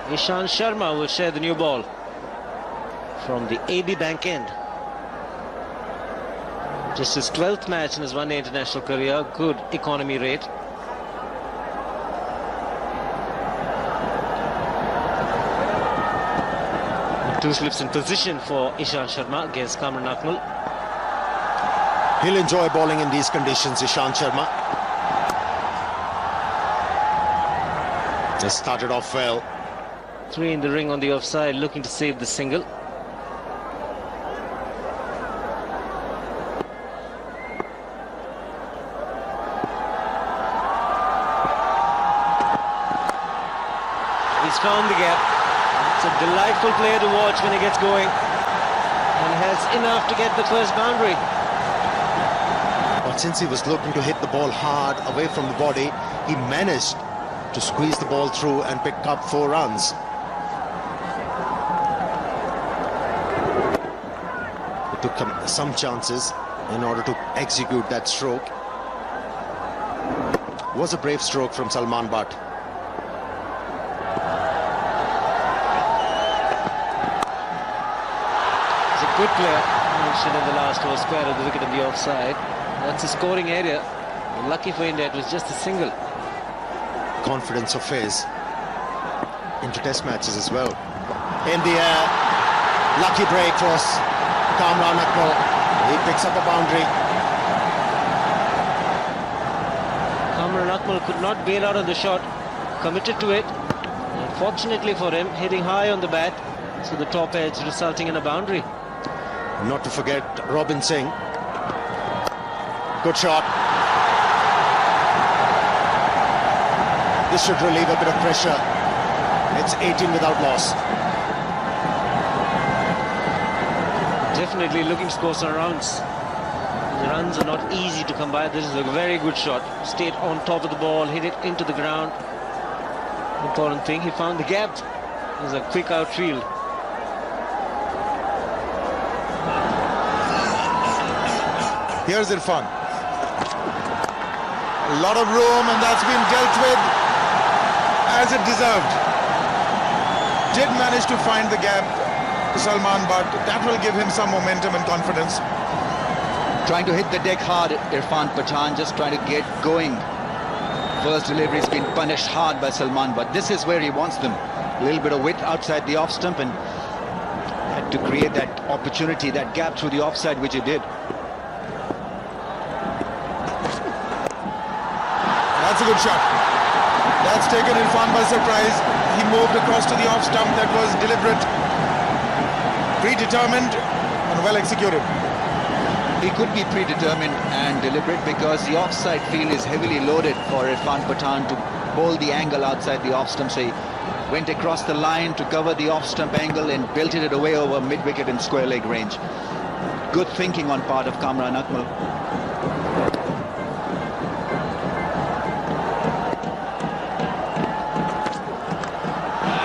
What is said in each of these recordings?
Ishant Sharma will share the new ball from the AB Bank end. Just his 12th match in his one-day international career. Good economy rate. Two slips in position for Ishant Sharma against Kamran Akmal. He'll enjoy bowling in these conditions, Ishant Sharma. Just started off well. 3 in the ring on the offside, looking to save the single. He's found the gap. It's a delightful player to watch when he gets going, and has enough to get the first boundary. But since he was looking to hit the ball hard away from the body, he managed to squeeze the ball through and pick up 4 runs. It took him some chances in order to execute that stroke. It was a brave stroke from Salman Butt. He's a good player. Mentioned in the last over, square of the wicket on the offside. That's a scoring area. Lucky for India, it was just a single. Confidence of his into test matches as well. In the air, lucky break for Kamran Akmal. He picks up a boundary. Kamran Akmal could not bail out on the shot, committed to it. Unfortunately for him, hitting high on the bat, so the top edge resulting in a boundary. Not to forget Robin Singh. Good shot. This should relieve a bit of pressure. It's 18 without loss. Definitely looking to score some runs. The runs are not easy to come by. This is a very good shot. Stayed on top of the ball, hit it into the ground. Important thing, he found the gap. It was a quick outfield. Here's Irfan. A lot of room, and that's been dealt with as it deserved. Did manage to find the gap to Salman, but that will give him some momentum and confidence. Trying to hit the deck hard, Irfan Pathan, just trying to get going. First delivery's been punished hard by Salman, but this is where he wants them. A little bit of width outside the off stump, and had to create that opportunity, that gap through the offside, which he did. That's a good shot. That's taken Irfan by surprise. He moved across to the off stump. That was deliberate, predetermined, and well executed. He could be predetermined and deliberate because the offside field is heavily loaded for Irfan Pathan to bowl the angle outside the off stump. So he went across the line to cover the off stump angle and belted it away over mid-wicket in square leg range. Good thinking on part of Kamran Akmal.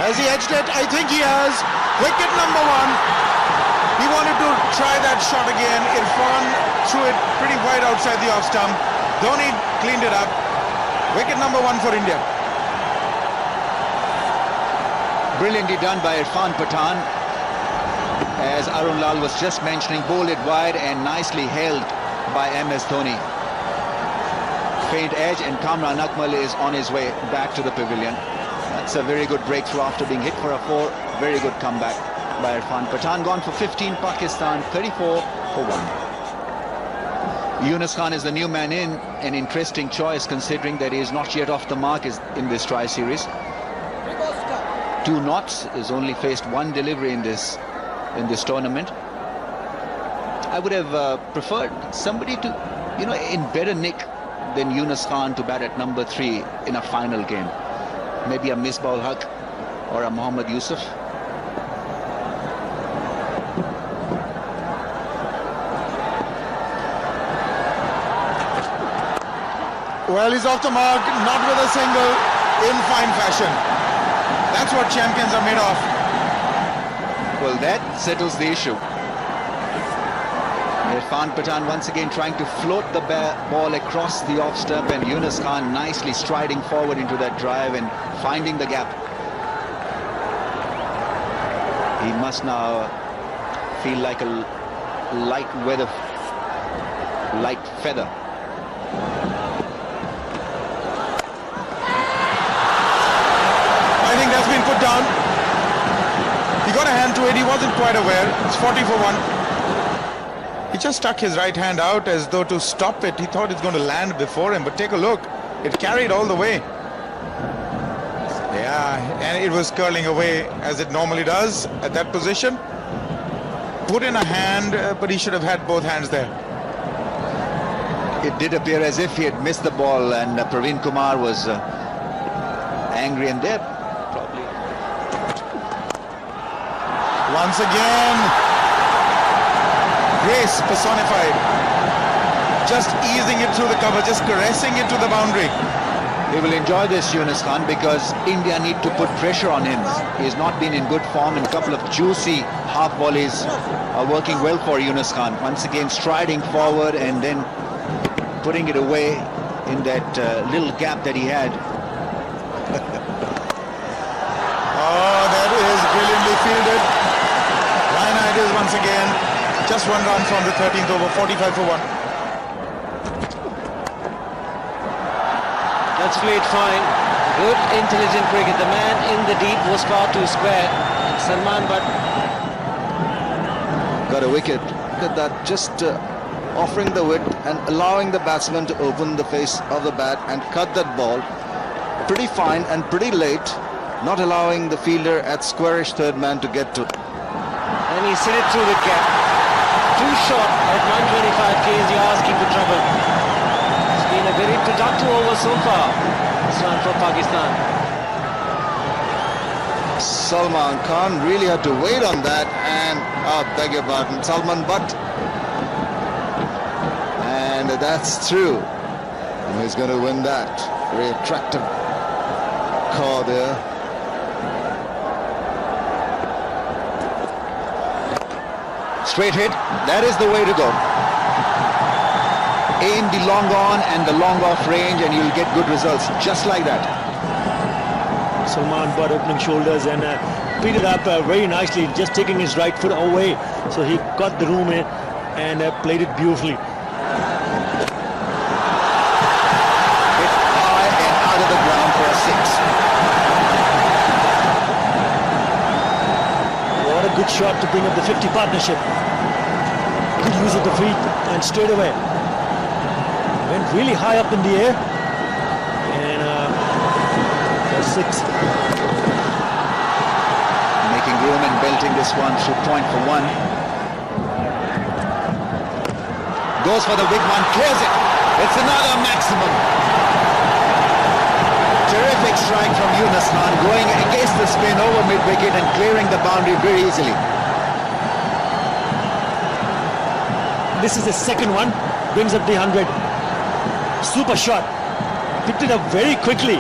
Has he edged it? I think he has. Wicket number 1. He wanted to try that shot again. Irfan threw it pretty wide outside the off stump. Dhoni cleaned it up. Wicket number 1 for India. Brilliantly done by Irfan Pathan. As Arun Lal was just mentioning, bowled it wide and nicely held by MS.Dhoni. Faint edge, and Kamran Akmal is on his way back to the pavilion. That's a very good breakthrough after being hit for a 4. Very good comeback by Irfan Pathan. Gone for 15, Pakistan 34 for 1. Yunus Khan is the new man in. An interesting choice considering that he is not yet off the mark in this tri-series. 2 knots, has only faced 1 delivery in this tournament. I would have preferred somebody to, in better nick than Yunus Khan to bat at number 3 in a final game. Maybe a Misbah-ul Haq or a Mohammad Yusuf. Well, he's off the mark, not with a single, in fine fashion. That's what champions are made of. Well, that settles the issue. Irfan Pathan once again trying to float the ball across the off stump, and Yunus Khan nicely striding forward into that drive and finding the gap. He must now feel like a light feather. I think that's been put down. He got a hand to it. He wasn't quite aware. It's 40 for 1. He just stuck his right hand out as though to stop it. He thought it's going to land before him, but take a look. It carried all the way. Yeah, and it was curling away as it normally does at that position. Put in a hand, but he should have had both hands there. It did appear as if he had missed the ball, and Praveen Kumar was angry, and there probably. Once again, grace personified. Just easing it through the cover, just caressing it to the boundary. He will enjoy this, Yunus Khan, because India need to put pressure on him. He has not been in good form, and a couple of juicy half volleys are working well for Yunus Khan. Once again striding forward and then putting it away in that little gap that he had. Oh, that is brilliantly fielded. Raina it is once again. Just one run from the 13th over, 45 for 1. That's played fine. Good, intelligent cricket. The man in the deep was far too square. Salman Butt got a wicket. Look at that, just offering the width and allowing the batsman to open the face of the bat and cut that ball. Pretty fine and pretty late, not allowing the fielder at squarish third man to get to. and he's hit it through the gap. Too short at 125 k's. You're asking for trouble. It's been a very productive over so far. This one for Pakistan. Salman Khan really had to wait on that, and beg your pardon, Salman Butt, and that's true, and he's going to win that. Very attractive call there. Straight hit, that is the way to go. Aim the long on and the long off range and you'll get good results, just like that. Salman Butt opening shoulders and beat it up very nicely, just taking his right foot away. So he got the room in and played it beautifully. Hit high and out of the ground for a six. What a good shot to bring up the 50 partnership. Good use of the feet and straight away. Went really high up in the air. And for six. Making room and belting this one through point for one. Goes for the big one, clears it. It's another maximum. Terrific strike from Yunus Khan, going against the spin over mid-wicket and clearing the boundary very easily. This is the second one, brings up the 100. Super shot. Picked it up very quickly.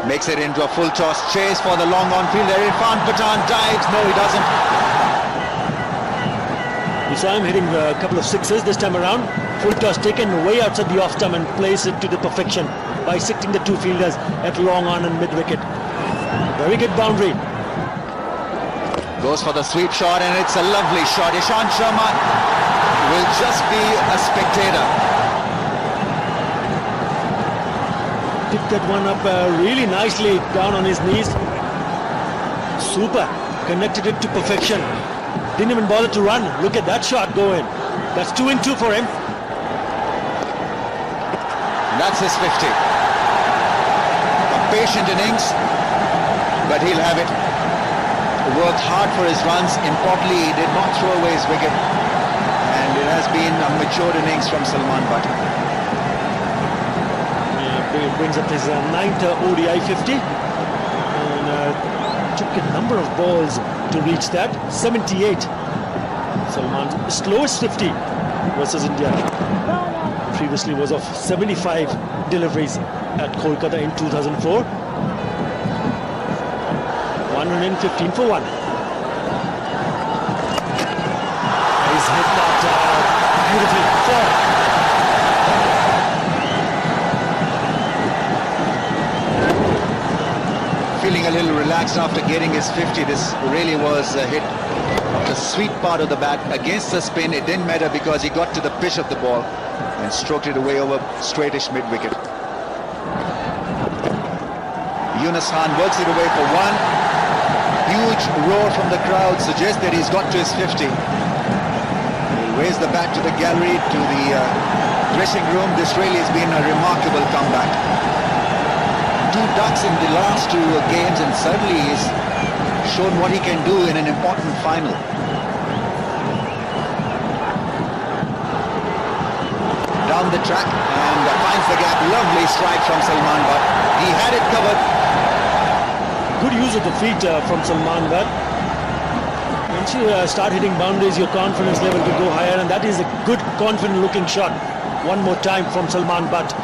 Makes it into a full toss chase for the long on field. There Irfan Pathan dives. No, he doesn't. You saw him hitting a couple of sixes this time around. Full toss taken way outside the off stump and plays it to the perfection, bisecting the two fielders at long on and mid wicket. Very good boundary. Goes for the sweep shot and it's a lovely shot. Ishant Sharma will just be a spectator. Picked that one up really nicely down on his knees. Super. Connected it to perfection. Didn't even bother to run. Look at that shot go in. That's 2 in 2 for him. That's his 50. A patient innings, but he'll have it. Worked hard for his runs. Importantly, he did not throw away his wicket. And it has been a matured innings from Salman Butt. It brings up his 9th ODI 50. And took a number of balls to reach that. 78. Salman's slowest 50 versus India. Previously was of 75 deliveries at Kolkata in 2004. 115 for 1. He's hit that beautifully. Feeling a little relaxed after getting his 50. This really was a hit of the sweet part of the bat against the spin. It didn't matter because he got to the pitch of the ball and stroked it away over straightish mid-wicket. Yunus Khan works it away for one. Huge roar from the crowd suggests that he's got to his 50. He'll raise the bat to the gallery, to the dressing room. This really has been a remarkable comeback. 2 ducks in the last 2 games, and suddenly he's shown what he can do in an important final. Down the track and finds the gap. Lovely strike from Salman Butt. He had it covered. Good use of the feet from Salman Butt. Once you start hitting boundaries, your confidence level will go higher, and that is a good, confident-looking shot. One more time from Salman Butt.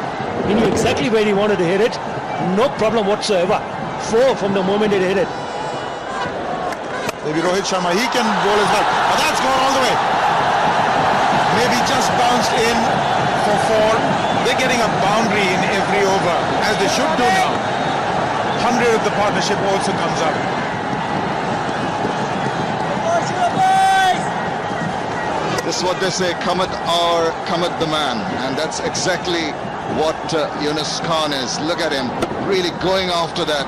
He knew exactly where he wanted to hit it. No problem whatsoever. 4 from the moment he hit it. Maybe Rohit Sharma, he can bowl as well. But that's gone all the way. Maybe just bounced in for 4. They're getting a boundary in every over, as they should do now. 100 of the partnership also comes up. This is what they say, Kamat or Kamat the man, and that's exactly what Yunus Khan is. Look at him, really going after that,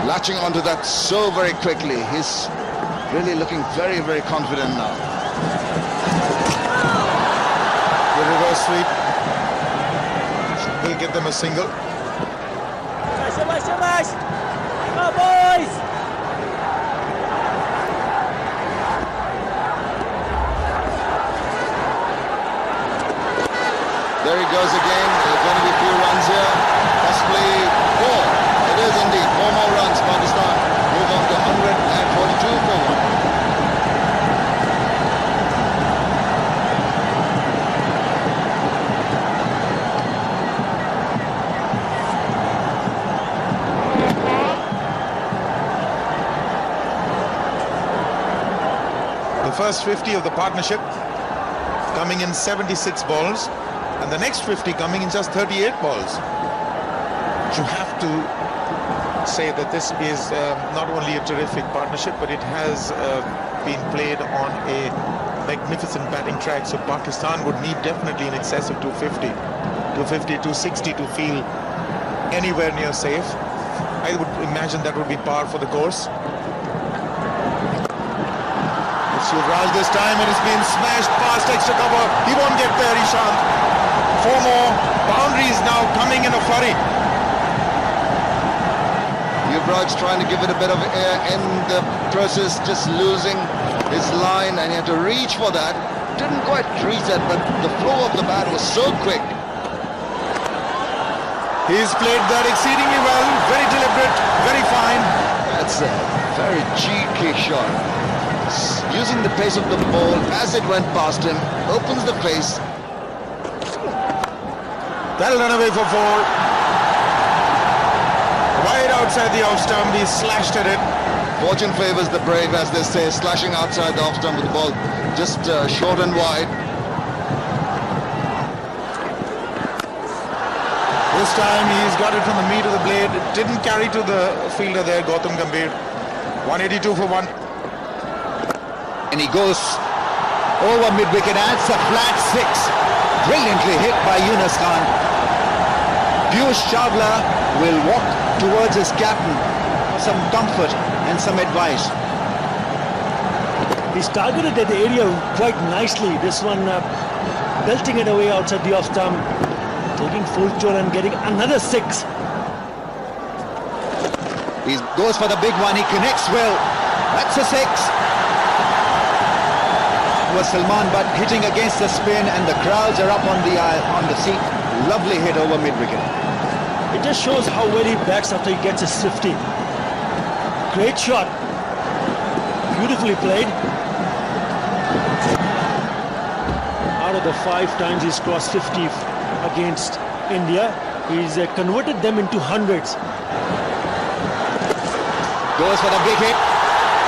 latching onto that so very quickly. He's really looking very, very confident now. The reverse sweep will get them a single. Come on, boys! There he goes again. There's going to be a few runs here, possibly 4. It is indeed 4 more runs. Pakistan move on to 142 for 1. The first 50 of the partnership coming in 76 balls, and the next 50 coming in just 38 balls. You have to say that this is not only a terrific partnership, but it has been played on a magnificent batting track. So Pakistan would need definitely in excess of 250, 260 to feel anywhere near safe. I would imagine that would be par for the course. It's Yuvraj this time, and it's been smashed past extra cover. He won't get there, Ishant. 4 more boundaries now coming in a flurry. Yuvraj trying to give it a bit of air in the process, just losing his line, and he had to reach for that. Didn't quite reach that, but the flow of the bat was so quick. He's played that exceedingly well, very deliberate, very fine. That's a very cheeky shot. Using the pace of the ball as it went past him, opens the face. That'll run away for 4. Wide outside the off stump, he slashed at it. Fortune favors the brave, as they say, slashing outside the off stump with the ball just short and wide. This time he's got it from the meat of the blade. It didn't carry to the fielder there, Gautam Gambhir. 182 for 1. And he goes over mid-wicket, adds a flat 6. Brilliantly hit by Yunus Khan. Piyush Chawla will walk towards his captain for some comfort and some advice. He's targeted at the area quite nicely. This one belting it away outside the off stump, taking full toll and getting another 6. He goes for the big one. He connects well. That's a 6. Was Salman Butt hitting against the spin, and the crowds are up on the seat. Lovely hit over mid-wicket. It just shows how well he bats after he gets his 50. Great shot. Beautifully played. Out of the 5 times he's crossed 50 against India, he's converted them into hundreds. Goes for the big hit.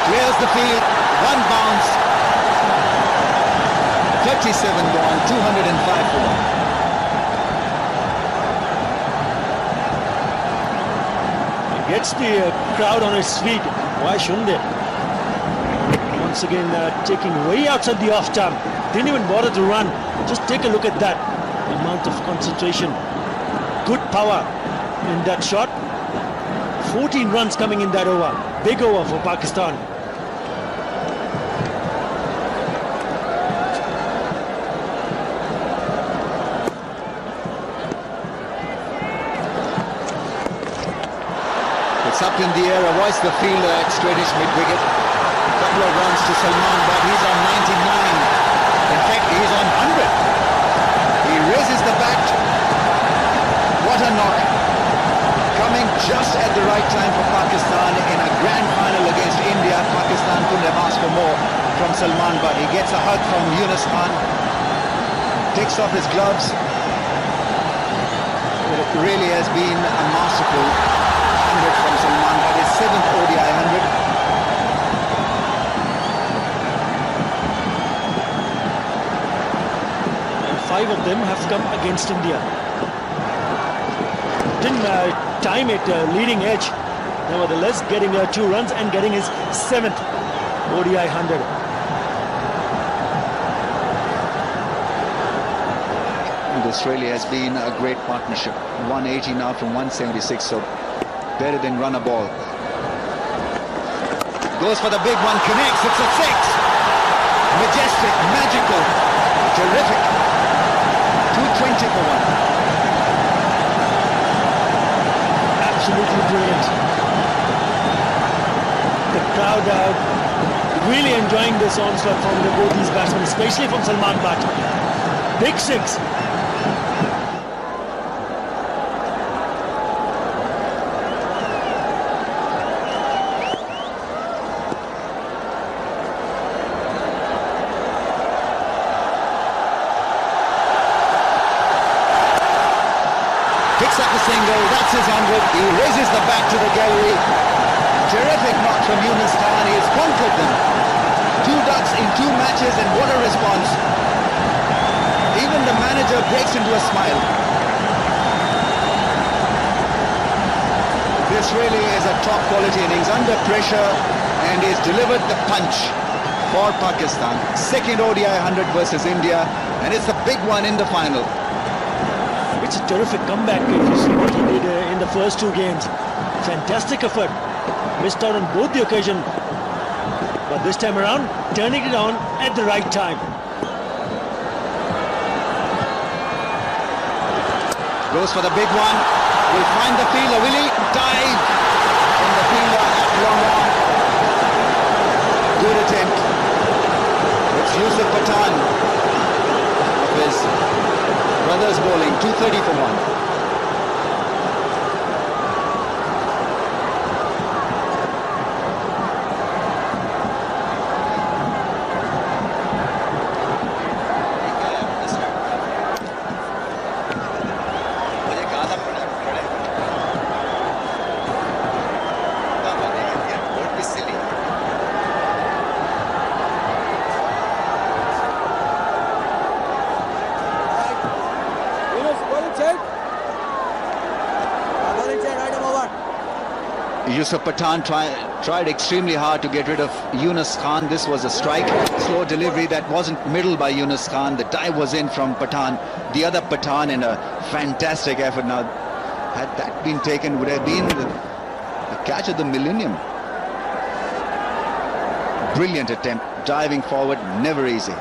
Clears the field. 1 bounce. 37 gone, 205 for 1. Gets the crowd on its feet. Why shouldn't they? Once again, taking way outside the off stump. Didn't even bother to run. Just take a look at that. The amount of concentration. Good power in that shot. 14 runs coming in that over. Big over for Pakistan. It's up in the air, avoids the fielder at straightish mid-wicket. Couple of runs to Salman, but he's on 99. In fact, he's on 100. He raises the bat. What a knock. Coming just at the right time for Pakistan in a grand final against India. Pakistan couldn't have asked for more from Salman, but he gets a hug from Yunus Khan. Takes off his gloves. It really has been a masterful 100 from Salman, but his 7th ODI 100. And 5 of them have come against India. Didn't time it leading edge. Nevertheless, getting 2 runs and getting his 7th ODI 100. This really has been a great partnership. 180 now from 176, so better than run a ball. Goes for the big one, connects, it's a 6. Majestic, magical, terrific. 220 for 1. Absolutely brilliant. The crowd really enjoying this onslaught from both these batsmen, especially from Salman Butt. Big 6. Picks up a single, that's his 100. He raises the bat to the gallery. Terrific knock from Yunus Khan. He has conquered them. 2 ducks in 2 matches, and what a response. Even the manager breaks into a smile. This really is a top quality innings, under pressure, and he's delivered the punch for Pakistan. 2nd ODI 100 versus India, and it's a big one in the final. It's a terrific comeback if you see what he did in the first 2 games. Fantastic effort. Missed out on both the occasion, but this time around turning it on at the right time. Goes for the big one. Will find the fielder. Will he? Dive from the fielder at long on. Good attempt. It's Yusuf Pathan of his brothers bowling. 230 for 1. Yusuf Pathan tried extremely hard to get rid of Yunus Khan. This was a strike. Slow delivery that wasn't middled by Yunus Khan. The dive was in from Pathan. The other Pathan in a fantastic effort. Now, had that been taken, would have been the catch of the millennium. Brilliant attempt. Diving forward, never easy.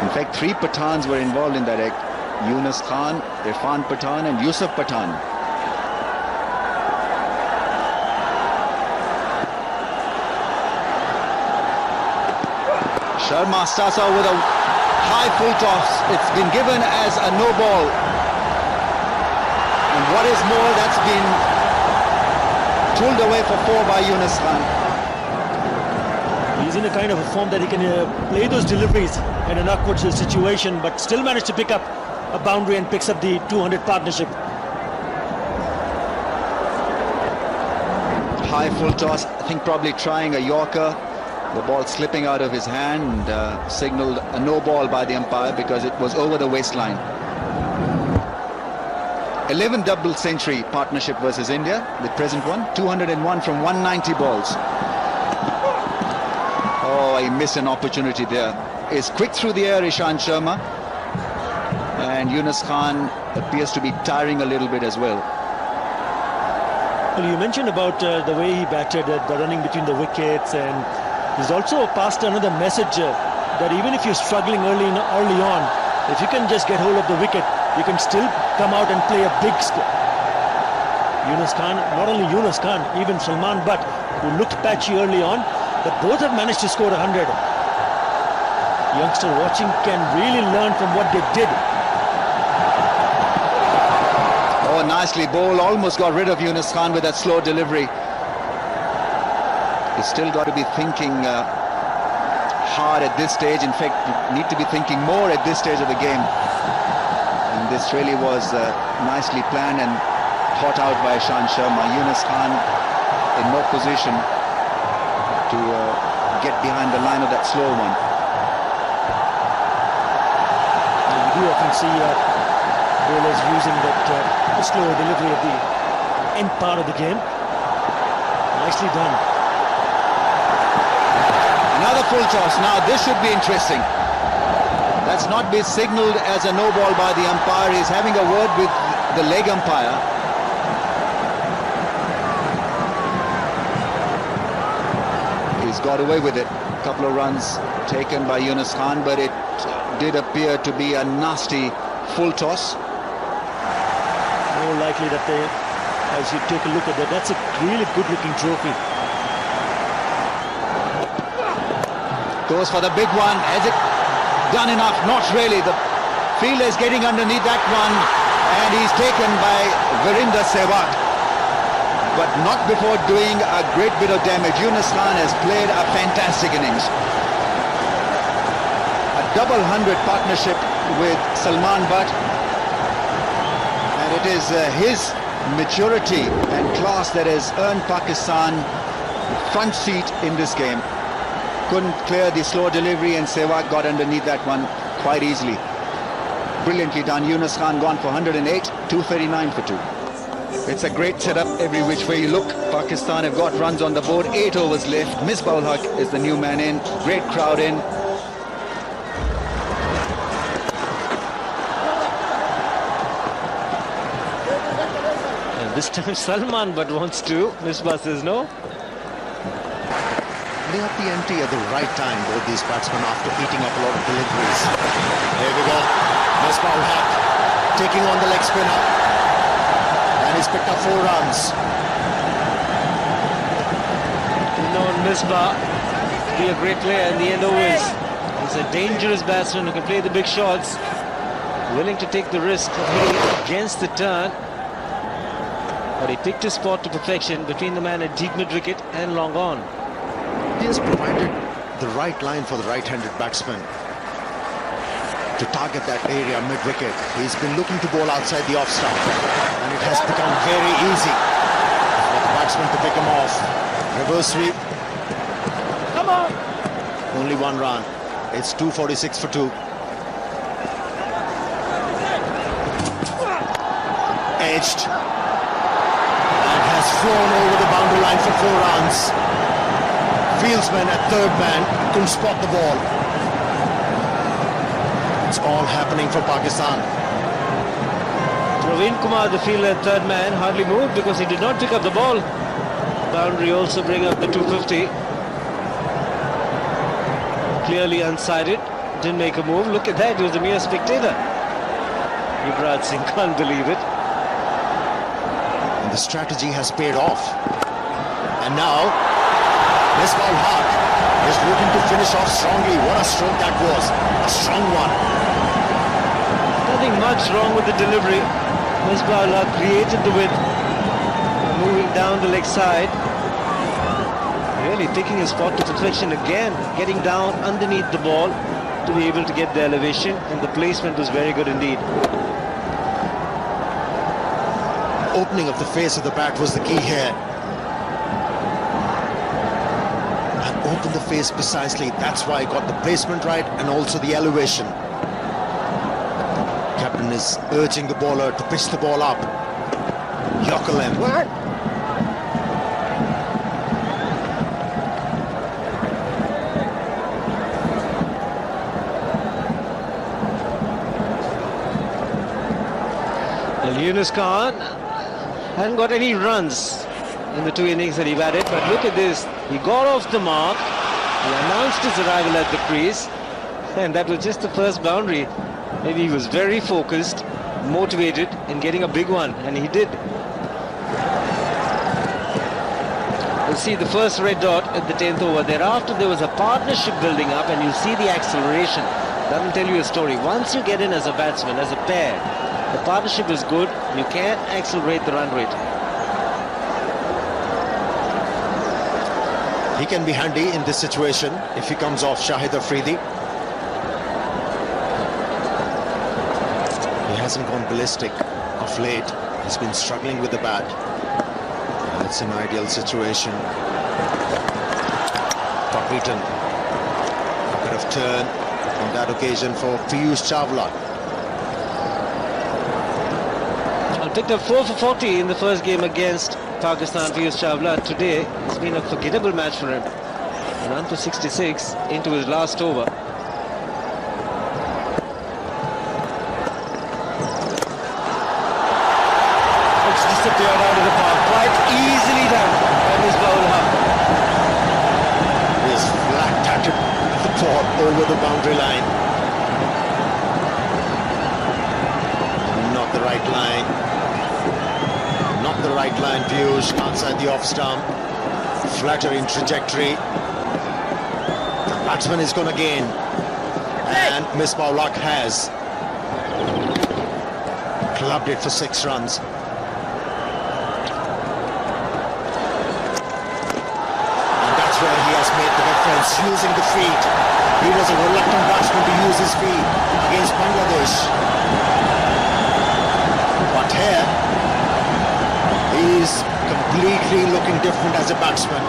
In fact, 3 Pathans were involved in that act. Yunus Khan, Irfan Pathan and Yusuf Pathan. Sharma starts out with a high full toss. It's been given as a no ball. And what is more, that's been pulled away for 4 by Yunus Khan. He's in a kind of a form that he can play those deliveries in an awkward situation, but still managed to pick up a boundary and picks up the 200 partnership. High full toss, I think probably trying a Yorker. The ball slipping out of his hand, signaled a no ball by the umpire because it was over the waistline. 11th double century partnership versus India, the present one. 201 from 190 balls. Oh, he missed an opportunity there. Is quick through the air, Ishant Sharma. And Yunus Khan appears to be tiring a little bit as well. Well, you mentioned about the way he batted, the running between the wickets, and he's also passed another message that even if you're struggling early on, if you can just get hold of the wicket, you can still come out and play a big score. Yunus Khan, not only Yunus Khan, even Salman Butt, who looked patchy early on, but both have managed to score 100. Youngster watching can really learn from what they did. Oh, nicely bowled. Almost got rid of Yunus Khan with that slow delivery. He's still got to be thinking hard at this stage. In fact, need to be thinking more at this stage of the game. And this really was nicely planned and thought out by Ishant Sharma. Yunus Khan in no position to get behind the line of that slow one. You do often see bowlers using that slow delivery at the end part of the game. Nicely done. Another full toss. Now this should be interesting. That's not been signalled as a no ball by the umpire. He's having a word with the leg umpire. He's got away with it. A couple of runs taken by Yunus Khan, but it did appear to be a nasty full toss. More likely that they, as you take a look at that, that's a really good looking trophy. Goes for the big one. Has it done enough? Not really. The fielder is getting underneath that one, and he's taken by Virender Sehwag, but not before doing a great bit of damage. Yunus Khan has played a fantastic innings. A double 100 partnership with Salman Butt, and it is his maturity and class that has earned Pakistan front seat in this game. Couldn't clear the slow delivery, and Sehwag got underneath that one quite easily. Brilliantly done. Yunus Khan gone for 108, 239 for 2. It's a great setup every which way you look. Pakistan have got runs on the board, 8 overs left. Misbah-ul Haq is the new man in. Great crowd in. And this time Salman Butt wants to. Misbah says no. They have the empty at the right time, both these batsmen, after eating up a lot of deliveries. Here we go. Misbah-ul Haq taking on the leg spinner. And he's picked up 4 runs. We've known Misbah to be a great player in the end always. He's a dangerous batsman who can play the big shots. Willing to take the risk of hitting against the turn. But he picked his spot to perfection between the man at deep mid-wicket and long on. He has provided the right line for the right-handed batsman to target that area mid-wicket. He's been looking to bowl outside the off-stump, and it has become very easy for the batsman to pick him off. Reverse sweep. Come on! Only 1 run. It's 246 for 2. Edged. And has flown over the boundary line for 4 runs. Fieldsman at third man couldn't spot the ball. It's all happening for Pakistan. Praveen Kumar, the fielder at third man, hardly moved because he did not pick up the ball. Boundary also bring up the 250. Clearly unsided. Didn't make a move. Look at that. He was a mere spectator. Yuvraj Singh can't believe it. And the strategy has paid off. And now Misbah-ul Haq is looking to finish off strongly. What a stroke that was. A strong one. Nothing much wrong with the delivery. Misbah-ul Haq created the width. Moving down the leg side. Really taking his spot to perfection again. Getting down underneath the ball to be able to get the elevation. And the placement was very good indeed. Opening of the face of the bat was the key here. Open the face precisely. That's why I got the placement right and also the elevation. Captain is urging the bowler to pitch the ball up. knuckle him. Well, Yunus Khan hadn't got any runs in the 2 innings that he batted, but look at this. He got off the mark, he announced his arrival at the crease, and that was just the first boundary. Maybe he was very focused, motivated in getting a big one, and he did. You'll see the first red dot at the 10th over. Thereafter there was a partnership building up, and you see the acceleration. That'll tell you a story. Once you get in as a batsman, as a pair, the partnership is good, you can accelerate the run rate. He can be handy in this situation if he comes off Shahid Afridi. He hasn't gone ballistic of late. He's been struggling with the bat. It's an ideal situation. Got beaten. A bit of turn on that occasion for Piyush Chawla. Picked up 4 for 40 in the first game against Pakistan. Piyush Chawla today, it's been a forgettable match for him. Run to 66 into his last over. It's disappeared out of the park, quite easily done by Misbah-ul Haq. He has flat-tatted the ball over the boundary line. Not the right line. Not the right line, Piyush, outside the off stump. Flattering trajectory. The batsman is going to gain. And Misbah-ul Haq has clubbed it for 6 runs. And that's where he has made the difference, using the feet. He was a reluctant batsman to use his feet against Bangladesh. But here, he's completely looking different as a batsman.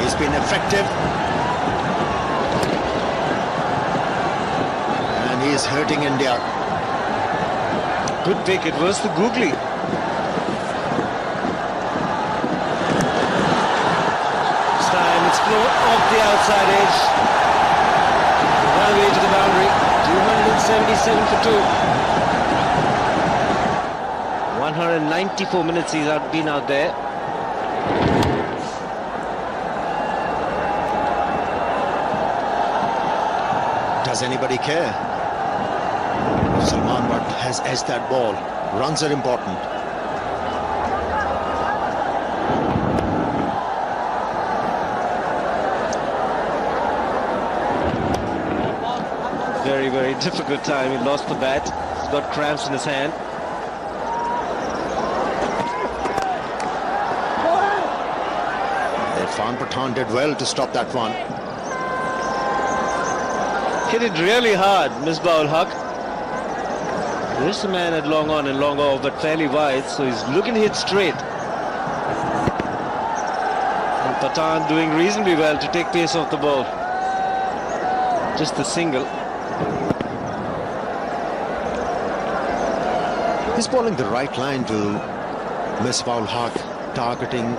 He's been effective. And he is hurting India. Good pick, it was the googly. This time it's flown off the outside edge. One way to the boundary. 277 for 2. 194 minutes he's been out there. Does anybody care? Salman Butt has edged that ball. Runs are important. Very, very difficult time. He lost the bat. He's got cramps in his hand. Irfan Pathan did well to stop that one. Hit it really hard, Misbah-ul Haq. This man had long on and long off, but fairly wide, so he's looking to hit straight. And Pathan doing reasonably well to take pace off the ball. Just the single. He's bowling the right line to Misbah-ul Haq, targeting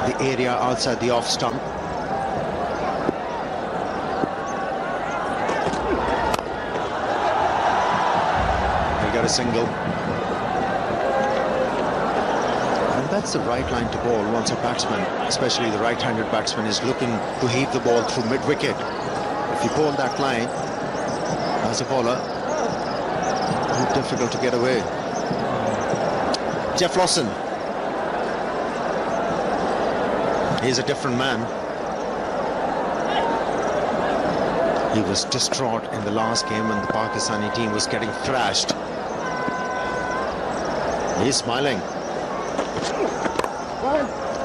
the area outside the off stump. He got a single. And that's the right line to bowl once a batsman, especially the right-handed batsman, is looking to heave the ball through mid-wicket. If you bowl that line as a bowler, it's difficult to get away. Jeff Lawson. He's a different man. He was distraught in the last game when the Pakistani team was getting thrashed. He's smiling.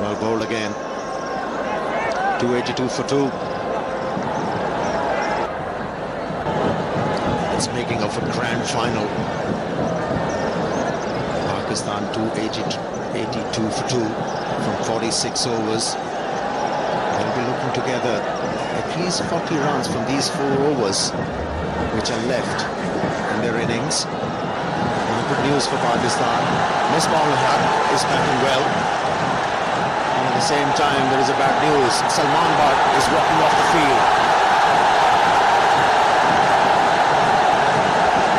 Well bowled again. 282 for 2. It's making of a grand final. Pakistan 282 for 2 from 46 overs. They'll be looking together at least 40 runs from these 4 overs which are left in their innings. And good news for Pakistan. MS.Dhoni is batting well. And at the same time, there is a bad news. Salman Butt is walking off the field.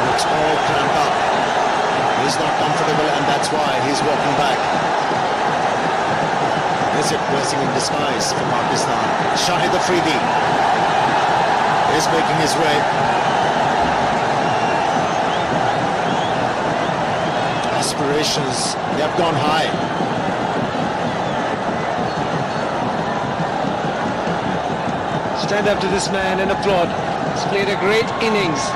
Looks all cramped up. He's not comfortable, and that's why he's walking back. Is it blessing in disguise for Pakistan? Shoaib Malik is making his way. Aspirations, they have gone high. Stand up to this man and applaud. He's played a great innings.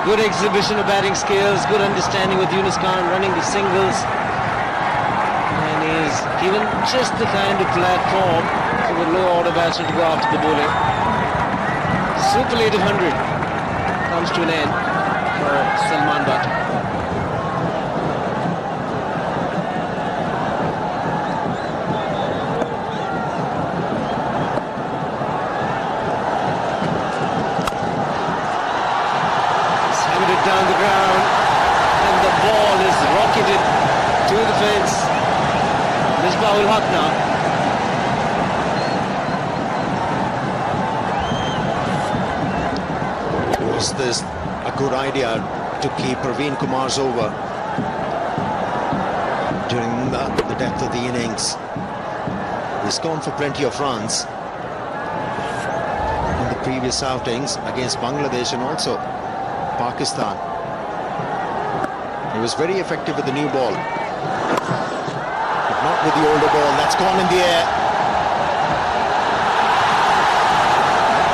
Good exhibition of batting skills, good understanding with Yunus Khan running the singles. And he's given just the kind of platform for the low order batsman to go after the bowling. Superlative 100 comes to an end for Salman Butt. Down the ground, and the ball is rocketed to the fence. MS.Dhoni now. Was this a good idea to keep Praveen Kumar's over during the depth of the innings? He's gone for plenty of runs in the previous outings against Bangladesh and also Pakistan. He was very effective with the new ball, but not with the older ball. That's gone in the air,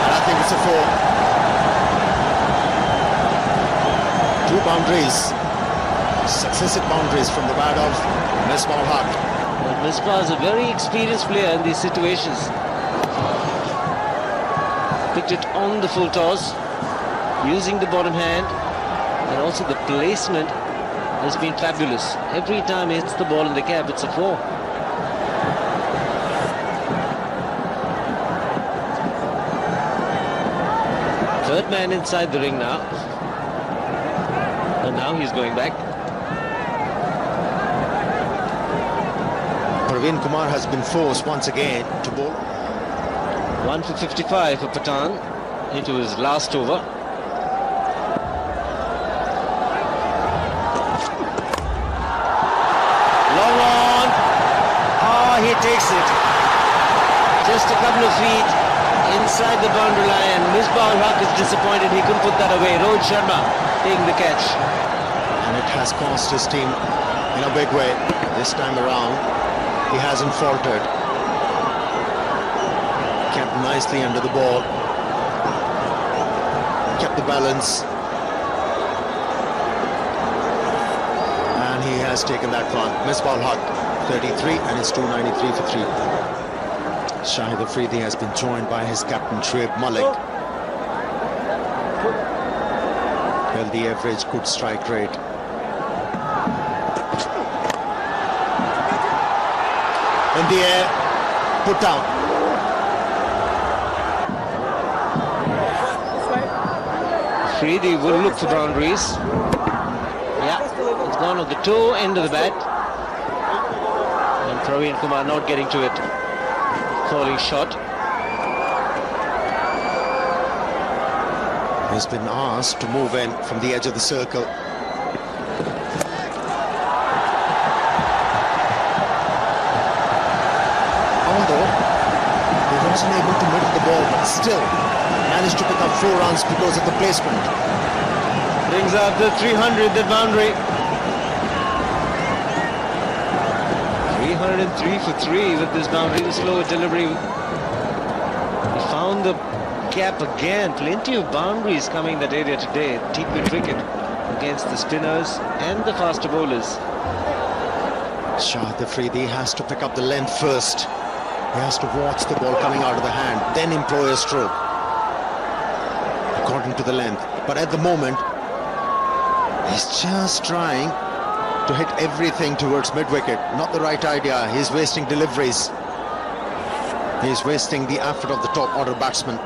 and I think it's a 4. 2 boundaries, successive boundaries from the bat of MS.Dhoni. But Misbah is a very experienced player in these situations. Picked it on the full toss, using the bottom hand, and also the placement has been fabulous. Every time he hits the ball in the cap, it's a 4. Third man inside the ring now, and now he's going back. Praveen Kumar has been forced once again to bowl. 1 for 55 for Pathan into his last over. Long on. He takes it. Just a couple of feet inside the boundary line. MS.Dhoni is disappointed he couldn't put that away. Rohit Sharma taking the catch. And it has cost his team in a big way. This time around, he hasn't faltered. Kept nicely under the ball. Kept the balance. He has taken that run. MS.Dhoni 33 and it's 293 for 3. Shoaib Malik has been joined by his captain Shoaib Malik. Well, the average good strike rate. In the air, put down. Afridi will look for boundaries. Gone on the toe end of the bat, and Praveen Kumar not getting to it. Falling shot. He's been asked to move in from the edge of the circle. Although he wasn't able to middle the ball, but still managed to pick up 4 runs because of the placement. Brings out the 300, the boundary. 303 for 3 with this boundary, the slower delivery. He found the gap again. Plenty of boundaries coming that area today. Deep mid wicket against the spinners and the faster bowlers. Shoaib Malik has to pick up the length first. He has to watch the ball coming out of the hand, then employ a stroke according to the length. But at the moment, he's just trying to hit everything towards mid-wicket. Not the right idea. He's wasting deliveries. He's wasting the effort of the top order batsman.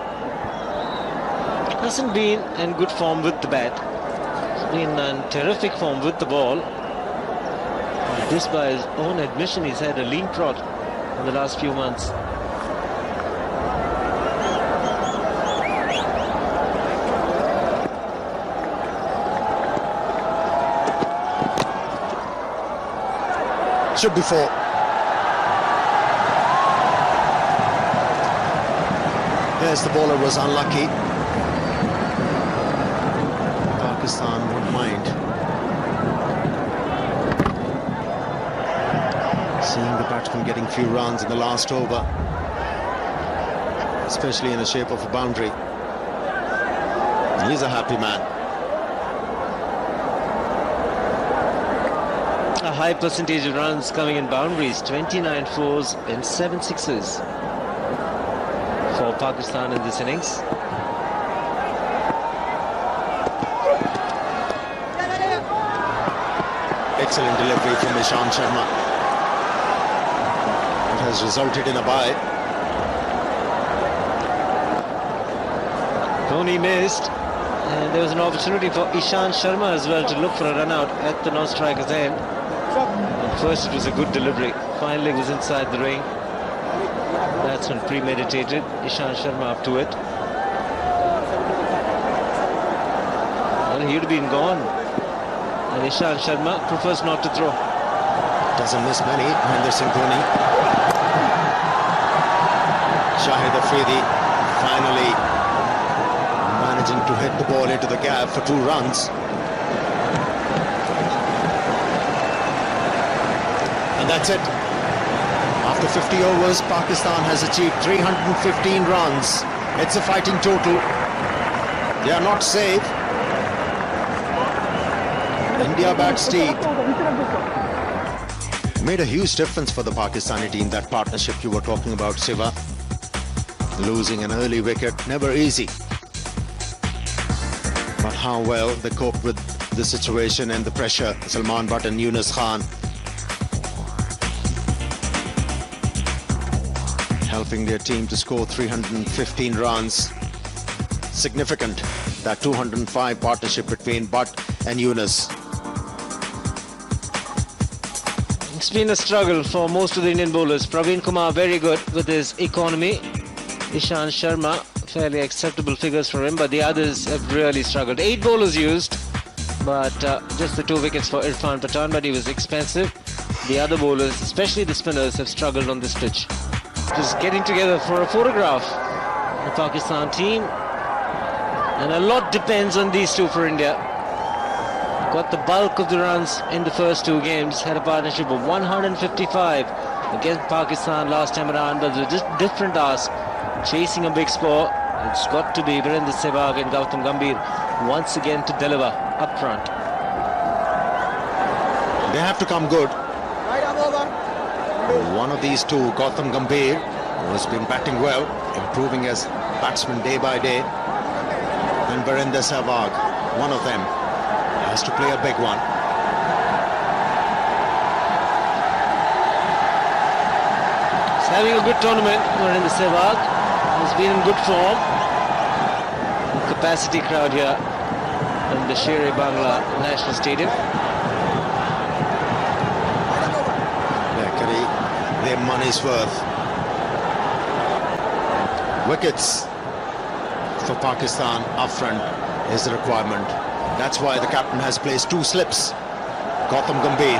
Hasn't been in good form with the bat. been in terrific form with the ball. This, by his own admission, he's had a lean trot in the last few months. Should be 4. Yes, the bowler was unlucky. Pakistan wouldn't mind seeing the batsman getting few runs in the last over, especially in the shape of a boundary. He's a happy man. A high percentage of runs coming in boundaries, 29 fours and 7 sixes for Pakistan in this innings. Excellent delivery from Ishant Sharma. It has resulted in a bye. Dhoni missed, and there was an opportunity for Ishant Sharma as well to look for a run out at the non-striker's end. And first it was a good delivery, finally it was inside the ring. Batsman premeditated, Ishant Sharma up to it. Well, he'd have been gone. And Ishant Sharma prefers not to throw. Doesn't miss many. Mahendra Singh Dhoni. Shahid Afridi finally managing to hit the ball into the gap for 2 runs. And that's it. After 50 overs, Pakistan has achieved 315 runs. It's a fighting total. They are not safe. India bats deep. Made a huge difference for the Pakistani team, that partnership you were talking about, Siva. Losing an early wicket, never easy. But how well they coped with the situation and the pressure. Salman Butt and Yunus Khan helping their team to score 315 runs. Significant, that 205 partnership between Butt and Yunus. It's been a struggle for most of the Indian bowlers. Praveen Kumar very good with his economy. Ishant Sharma, fairly acceptable figures for him, but the others have really struggled. 8 bowlers used, but just the 2 wickets for Irfan Pathan, but he was expensive. The other bowlers, especially the spinners, have struggled on this pitch. Just getting together for a photograph, the Pakistan team, and a lot depends on these two for India. Got the bulk of the runs in the first 2 games, had a partnership of 155 against Pakistan last time around, but it's a different ask, chasing a big score. It's got to be Virendra Sehwag and Gautam Gambhir once again to deliver up front. They have to come good. One of these two, Gautam Gambhir, who has been batting well, improving as batsman day by day, and Virendra Sehwag, one of them, has to play a big one. He's having a good tournament. Virendra Sehwag has been in good form. Capacity crowd here in the Sher-e-Bangla National Stadium. Their money's worth. Wickets for Pakistan up front is the requirement. That's why the captain has placed 2 slips. Gautam Gambhir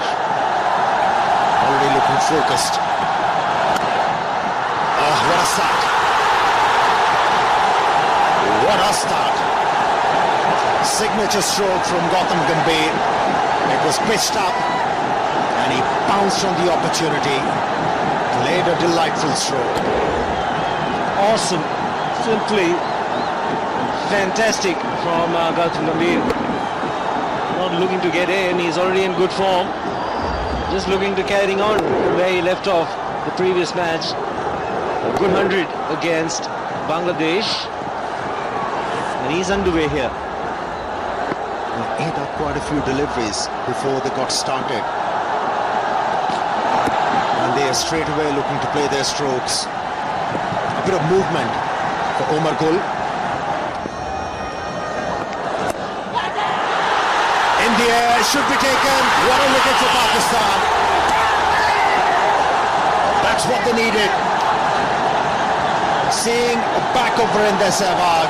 already looking focused. Oh, what a start! What a start! Signature stroke from Gautam Gambhir. It was pitched up and he pounced on the opportunity. Played a delightful stroke. Awesome, simply fantastic from Gautam Gambhir. Not looking to get in, he's already in good form. Just looking to carry on where he left off the previous match. A good 100 against Bangladesh. And he's underway here. They ate up quite a few deliveries before they got started. They are straight away looking to play their strokes. A bit of movement for Omar Gul. This should be taken. What a wicket for Pakistan. That's what they needed. Seeing a back of Virender Sehwag.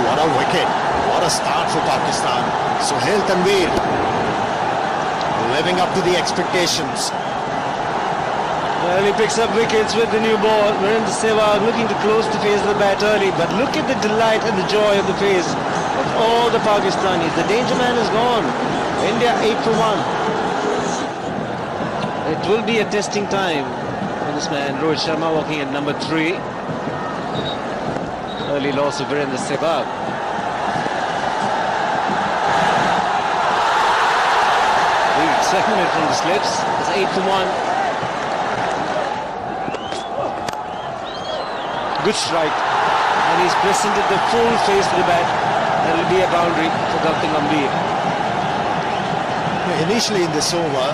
What a wicket. What a start for Pakistan. Sohail Tanveer living up to the expectations. Well, he picks up wickets with the new ball. Virender Sehwag looking to close the face of the bat early, but look at the delight and the joy of the face of all the Pakistanis. The danger man is gone. India 8 for 1. It will be a testing time for this man, Rohit Sharma, walking at number 3. Early loss of Virender Sehwag. Big segment from the slips. It's 8 for 1. Good strike, and he's presented the full face to the bat. That will be a boundary for Gautam Gambhir. Initially in this over,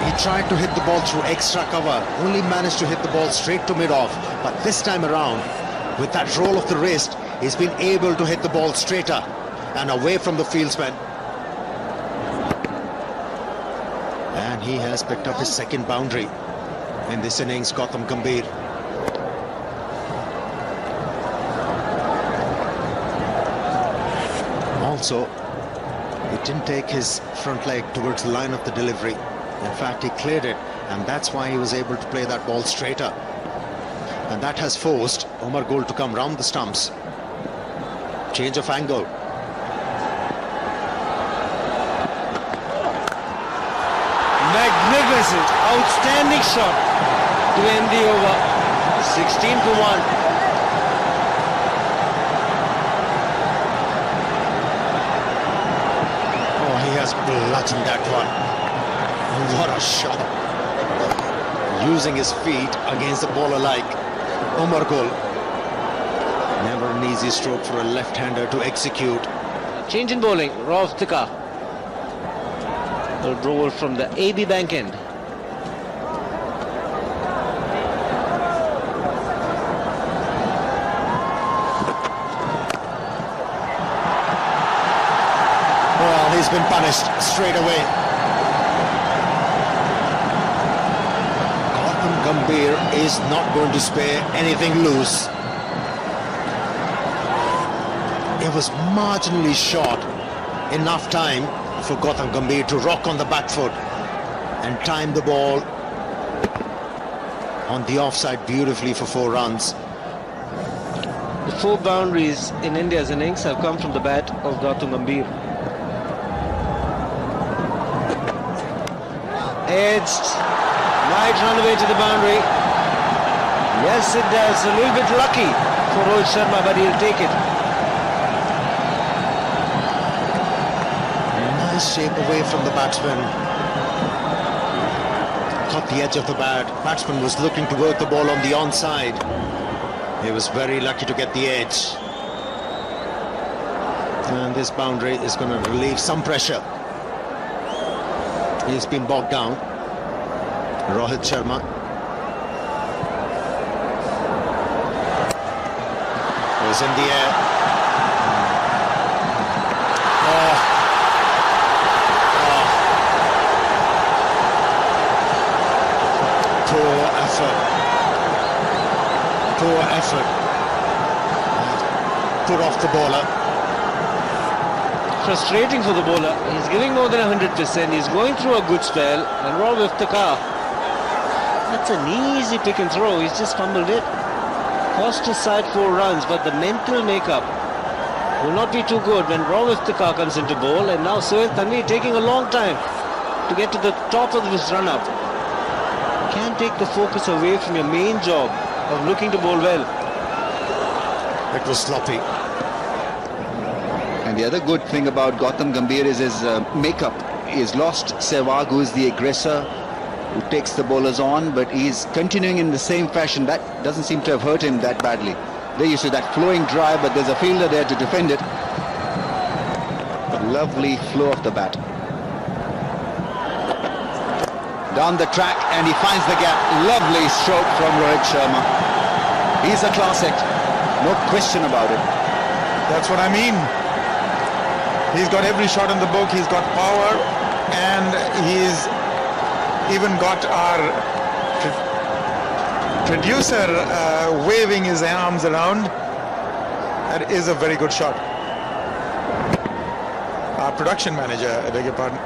he tried to hit the ball through extra cover, only managed to hit the ball straight to mid-off. But this time around, with that roll of the wrist, he's been able to hit the ball straighter and away from the fieldsman. And he has picked up his second boundary in this innings, Gautam Gambhir. Also, he didn't take his front leg towards the line of the delivery. In fact, he cleared it, and that's why he was able to play that ball straighter. And that has forced Omar Gold to come round the stumps. Change of angle. Magnificent, outstanding shot to end the over. 16 for 1. Bludgeoned that one. What a shot. Using his feet against the bowler like Omar Gul. Never an easy stroke for a left-hander to execute. Change in bowling, Rauf Tika. A roll from the AB bank end. He's been punished straight away. Gautam Gambhir is not going to spare anything loose. It was marginally short, enough time for Gautam Gambhir to rock on the back foot and time the ball on the offside beautifully for 4 runs. The 4 boundaries in India's innings have come from the bat of Gautam Gambhir. Edged, might run away to the boundary. Yes, it does. A little bit lucky for Rohit Sharma, but he'll take it. Nice shape away from the batsman. Caught the edge of the bat. Batsman was looking to work the ball on the onside. He was very lucky to get the edge. And this boundary is going to relieve some pressure. He's been bogged down. Rohit Sharma. Was in the air. Poor effort. Poor effort. Put off the bowler. Frustrating for the bowler. He's giving more than 100%. He's going through a good spell. And Rauf Tika, that's an easy pick and throw. He's just fumbled it. Cost his side 4 runs, but the mental makeup will not be too good when Rauf Tika comes into bowl. And now Shoaib Malik taking a long time to get to the top of this run-up. Can't take the focus away from your main job of looking to bowl well. It was sloppy. And the other good thing about Gautam Gambhir is his makeup. He's lost Sehwag, who is the aggressor, who takes the bowlers on, but he's continuing in the same fashion. That doesn't seem to have hurt him that badly. There you see that flowing drive, but there's a fielder there to defend it. Lovely flow of the bat. Down the track, and he finds the gap. Lovely stroke from Rohit Sharma. He's a class act, no question about it. That's what I mean. He's got every shot in the book. He's got power, and he's even got our producer waving his arms around. That is a very good shot. Our production manager, I beg your pardon.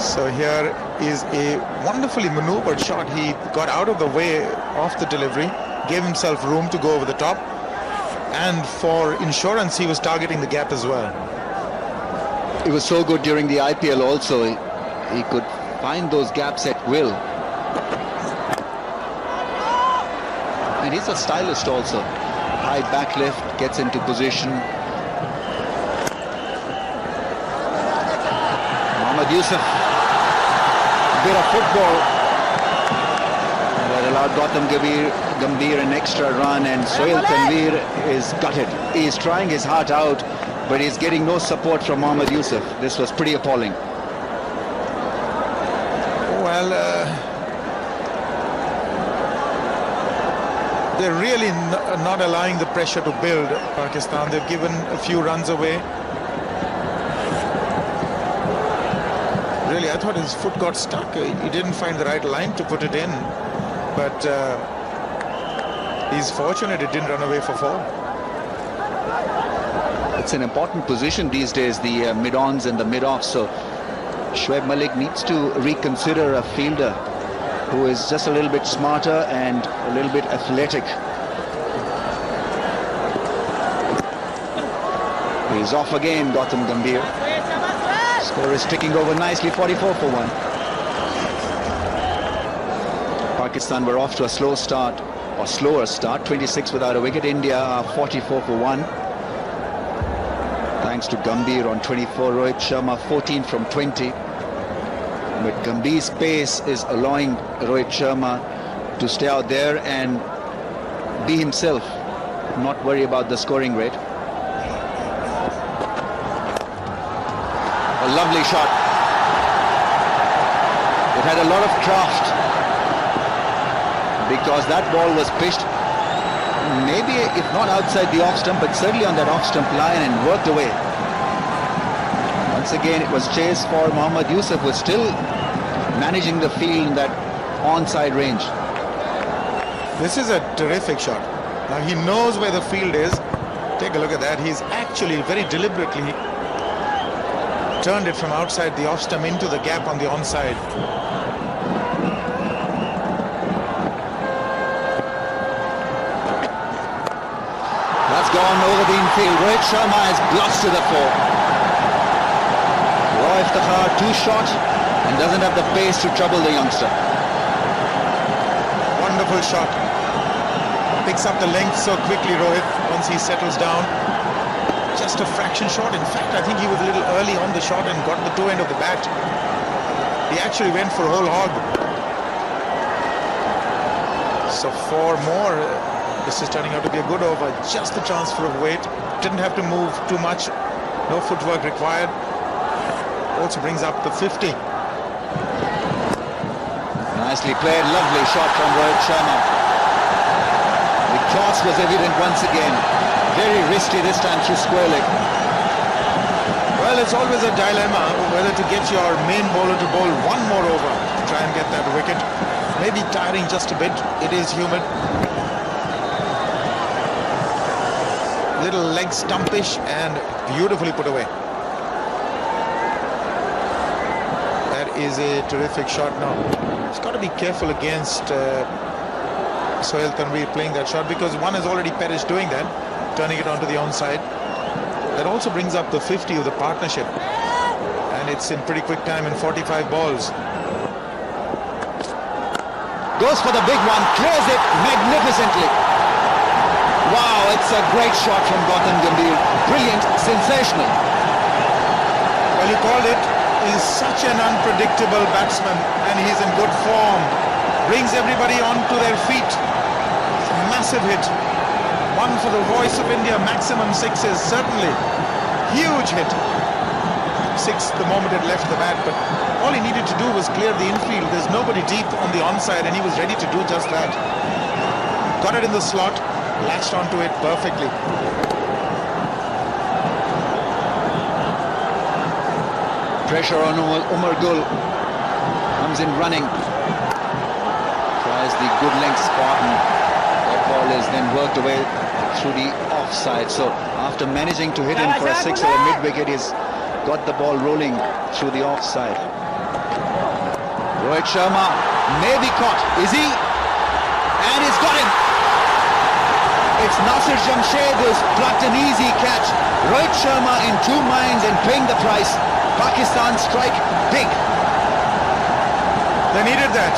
So here is a wonderfully maneuvered shot. He got out of the way off the delivery, gave himself room to go over the top, and for insurance he was targeting the gap as well. It was so good during the IPL also. He could find those gaps at will. And he's a stylist also. High back lift, gets into position. Mohammad Yusuf, a bit of football that allowed Gautam Gambhir an extra run, and Shoaib Malik is gutted. He is trying his heart out, but he's getting no support from Mohammad Yusuf. This was pretty appalling. Well, they're really not allowing the pressure to build, Pakistan. They've given a few runs away. Really, I thought his foot got stuck. He didn't find the right line to put it in. But he's fortunate it didn't run away for 4. It's an important position these days, the mid-ons and the mid-offs. So Shoaib Malik needs to reconsider a fielder who is just a little bit smarter and a little bit athletic. He's off again, Gautam Gambhir. Score is ticking over nicely, 44 for 1. Pakistan were off to a slow start, or slower start, 26 without a wicket. India are 44 for 1. Thanks to Gambhir on 24, Rohit Sharma 14 from 20. But Gambhir's pace is allowing Rohit Sharma to stay out there and be himself, not worry about the scoring rate. A lovely shot. It had a lot of craft, because that ball was pitched maybe, if not outside the off stump, but certainly on that off stump line, and worked away. Once again, it was chase for Mohammad Yusuf, who was still managing the field in that onside range. This is a terrific shot. Now he knows where the field is. Take a look at that. He's actually very deliberately turned it from outside the off stump into the gap on the onside. That's gone over the infield. Rohit Sharma has blasted the fore. Roy Iftikhar too short and doesn't have the pace to trouble the youngster. Wonderful shot. Picks up the length so quickly, Rohit, once he settles down. Just a fraction short. In fact, I think he was a little early on the shot and got the toe end of the bat. He actually went for a whole hog. So 4 more. This is turning out to be a good over. Just the transfer of weight. Didn't have to move too much. No footwork required. Also brings up the 50. Nicely played. Lovely shot from Rohit Sharma. The cross was evident once again. Very risky this time through square leg. Well, it's always a dilemma whether to get your main bowler to bowl 1 more over to try and get that wicket. Maybe tiring just a bit. It is humid. Little leg stumpish and beautifully put away. That is a terrific shot. Now he's got to be careful against Sohail Tanvir playing that shot, because one has already perished doing that, turning it onto the onside. That also brings up the 50 of the partnership, and it's in pretty quick time in 45 balls. Goes for the big one, clears it magnificently. Wow, it's a great shot from Gautam Gambhir. Brilliant, sensational. Well, you called it. He's such an unpredictable batsman, and he's in good form. Brings everybody onto their feet. It's a massive hit. One for the voice of India, maximum 6s, certainly. Huge hit. 6 the moment it left the bat, but all he needed to do was clear the infield. There's nobody deep on the onside, and he was ready to do just that. Got it in the slot. Latched onto it perfectly. Pressure on Umar Gul. Comes in running. Tries the good length spot, and that ball is then worked away through the offside. So after managing to hit him for a six over mid-wicket, he's got the ball rolling through the offside. Rohit Sharma may be caught. Is he? And he's got him. It's Nasir Jamshed who's plucked an easy catch. Rohit Sharma in two minds and paying the price. Pakistan strike big. They needed that.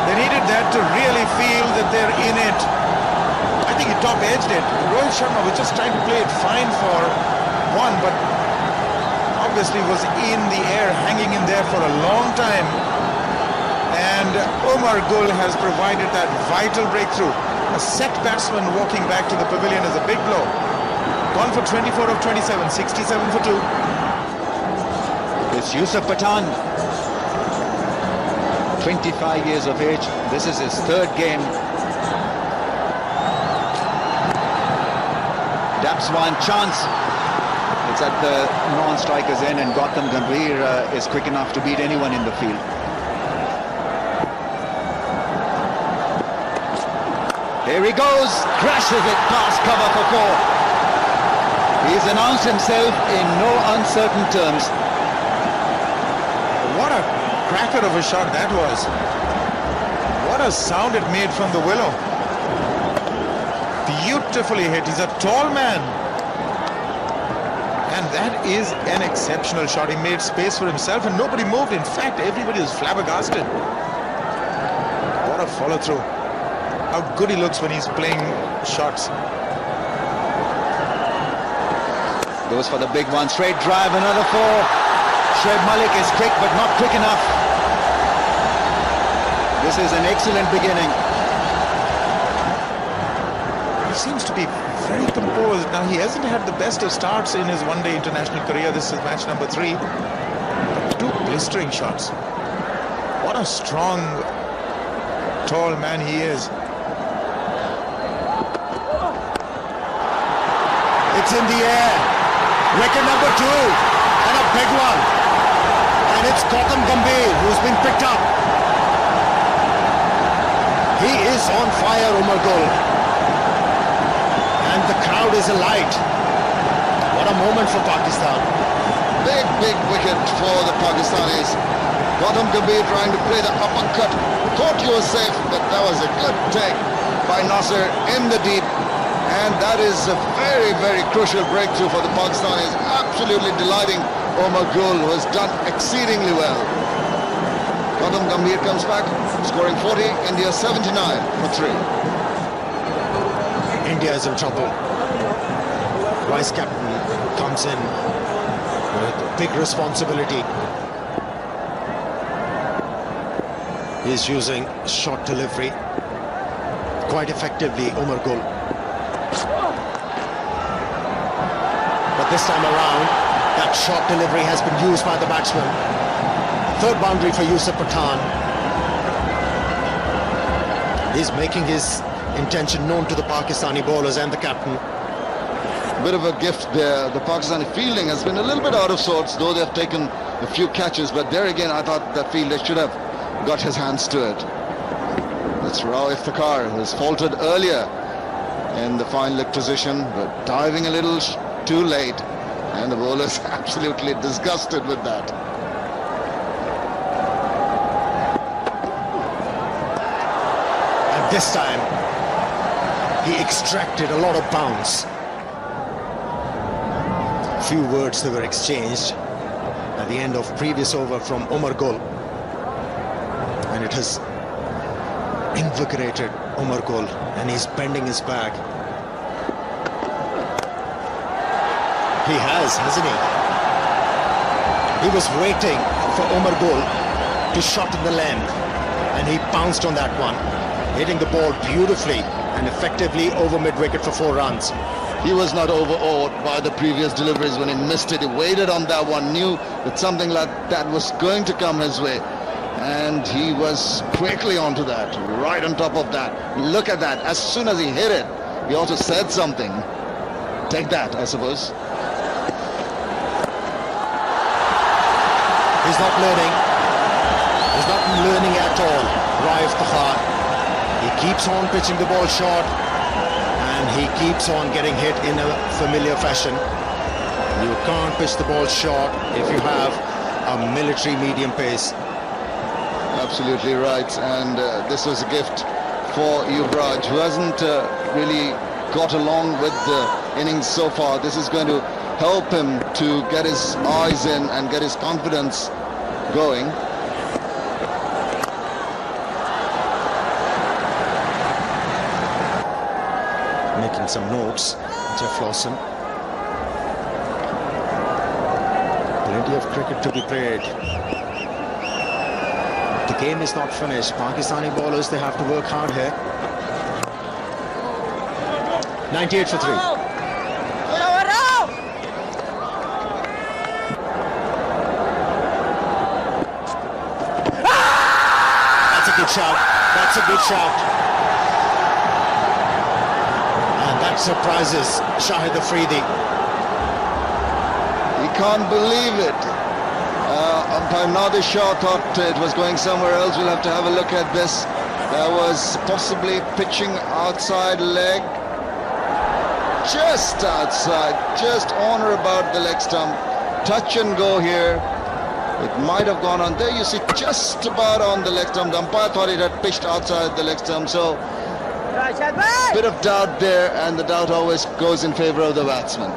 They needed that to really feel that they're in it. I think he top-edged it. Rohit Sharma was just trying to play it fine for one, but obviously was in the air, hanging in there for a long time. And Umar Gul has provided that vital breakthrough. A set batsman walking back to the pavilion is a big blow. Gone for 24 of 27, 67 for 2. It's Yusuf Pathan, 25 years of age. This is his third game. Daps one chance. It's at the non-striker's end, and Gautam Gambhir is quick enough to beat anyone in the field. Here he goes, crashes it past cover for 4. He's announced himself in no uncertain terms. What a cracker of a shot that was. What a sound it made from the willow. Beautifully hit. He's a tall man. And that is an exceptional shot. He made space for himself and nobody moved. In fact, everybody was flabbergasted. What a follow-through. How good he looks when he's playing shots. Goes for the big one. Straight drive, another 4. Shoaib Malik is quick, but not quick enough. This is an excellent beginning. He seems to be very composed. Now, he hasn't had the best of starts in his one-day international career. This is match number 3. But 2 blistering shots. What a strong, tall man he is. It's in the air. Wicket number 2. And a big one. And it's Gautam Gambhir who's been picked up. He is on fire, Umar Gul. And the crowd is alight. What a moment for Pakistan. Big wicket for the Pakistanis. Gautam Gambhir trying to play the uppercut. Thought he was safe, but that was a good take by Nasir in the deep. And that is a very crucial breakthrough for the Pakistanis. Absolutely delighting Umar Gul, who has done exceedingly well. Gautam Gambhir comes back, scoring 40, India 79 for 3. India is in trouble. Vice captain comes in with big responsibility. He's using short delivery quite effectively, Umar Gul. But this time around, that short delivery has been used by the batsman. Third boundary for Yusuf Pathan. He's making his intention known to the Pakistani bowlers and the captain. Bit of a gift there. The Pakistani fielding has been a little bit out of sorts, though they've taken a few catches. But there again, I thought that fielder should have got his hands to it. That's Rao Iftikhar, who has faltered earlier in the fine leg position, but diving a little too late. And the bowler's absolutely disgusted with that. And this time, he extracted a lot of bounce. A few words that were exchanged at the end of previous over from Umar Gul. And it has invigorated Umar Gul, and he's bending his back. He has, hasn't he? He was waiting for Umar Gul to shot in the length, and he pounced on that one, hitting the ball beautifully and effectively over mid-wicket for 4 runs. He was not overawed by the previous deliveries when he missed it. He waited on that one, knew that something like that was going to come his way. And he was quickly onto that, right on top of that. Look at that. As soon as he hit it, he also said something. Take that, I suppose. He's not learning. He's not learning at all. Raif Takhar. He keeps on pitching the ball short, and he keeps on getting hit in a familiar fashion. You can't pitch the ball short if you have a military medium pace. Absolutely right, and this was a gift for Yuvraj, who hasn't really got along with the innings so far. This is going to help him to get his eyes in and get his confidence going. Making some notes, Jeff Lawson. Plenty of cricket to be played. The game is not finished. Pakistani bowlers, they have to work hard here. 98 for 3. That's a good shout. That's a good shout. And that surprises Shahid Afridi. He can't believe it. Umpire Nadir Shah thought it was going somewhere else. We'll have to have a look at this. There was possibly pitching outside leg. Just outside, just on or about the leg stump. Touch and go here. It might have gone on there. You see, just about on the leg stump. The umpire thought it had pitched outside the leg stump. So, bit of doubt there, and the doubt always goes in favour of the batsman.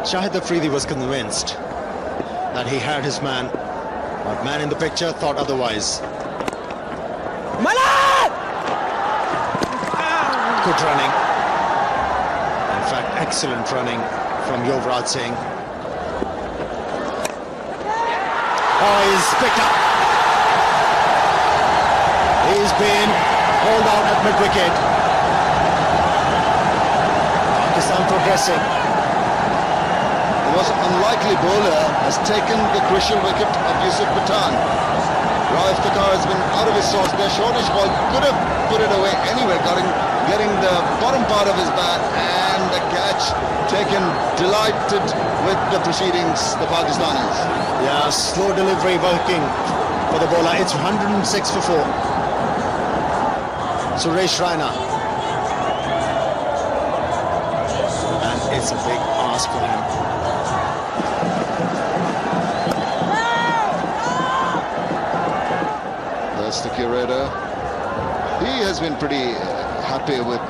Shahid Afridi was convinced that he had his man, but man in the picture thought otherwise. Malik! Good running. In fact, excellent running from Yuvraj Singh. Oh, he's picked up. He's been hauled out at mid-wicket. Pakistan progressing. The most unlikely bowler has taken the crucial wicket of Yusuf Pathan. Raif Takhar has been out of his sauce there. Shortish ball could have put it away anyway, getting the bottom part of his bat, and the catch taken. Delighted with the proceedings, the Pakistanis. Yeah, slow delivery working for the bowler. It's 106 for 4. Suresh Raina. And it's a big ask for him. That's the curator. He has been pretty happy with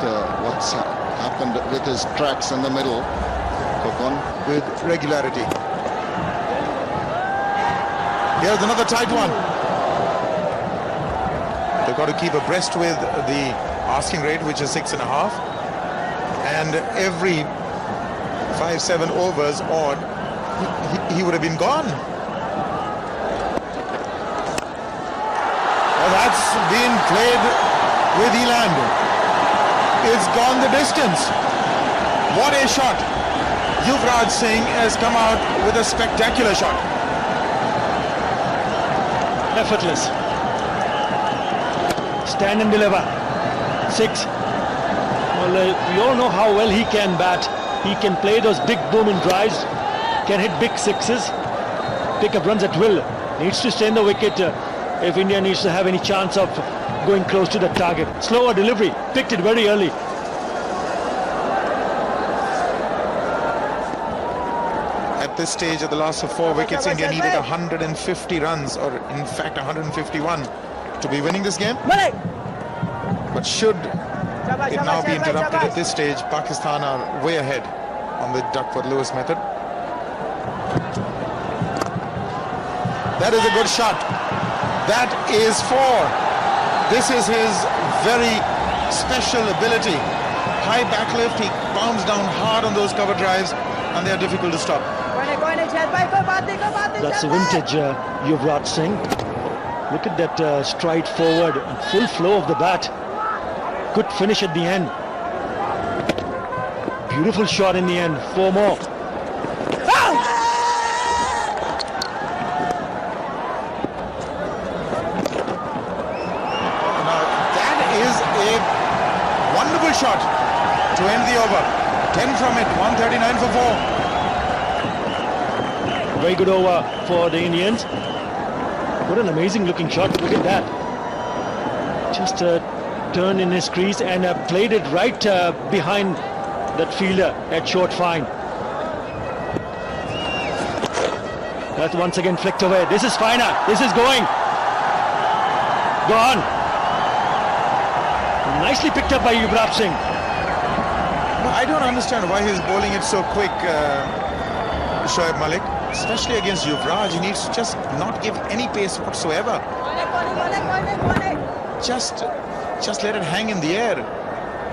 what's happened with his tracks in the middle. Kokon. With regularity. Here's another tight one. They've got to keep abreast with the asking rate, which is 6.5. And every 5-7 overs odd, he would have been gone. Oh, that's been played with Eland. It's gone the distance. What a shot. Yuvraj Singh has come out with a spectacular shot. Effortless. Stand and deliver. 6. Well, we all know how well he can bat. He can play those big booming drives, can hit big sixes, pick up runs at will. Needs to stay in the wicket if India needs to have any chance of going close to the target. Slower delivery, picked it very early. At this stage, at the last of 4 wickets, India needed 150 runs, or in fact 151, to be winning this game. But should it now be interrupted at this stage, Pakistan are way ahead on the Duckworth-Lewis method. That is a good shot. That is 4. This is his very special ability. High backlift, he pounds down hard on those cover drives, and they are difficult to stop. That's a vintage Yuvraj Singh. Look at that stride forward and full flow of the bat. Good finish at the end. Beautiful shot in the end. 4 more. Wonderful shot to end the over. 10 from it, 139 for 4. Very good over for the Indians. What an amazing looking shot. Look at that. Just turned in his crease and played it right behind that fielder at short fine. That's once again flicked away. This is finer. This is going. Gone. Nicely picked up by Yuvraj Singh. I don't understand why he's bowling it so quick, Shoaib Malik. Especially against Yuvraj, he needs to just not give any pace whatsoever. Just let it hang in the air.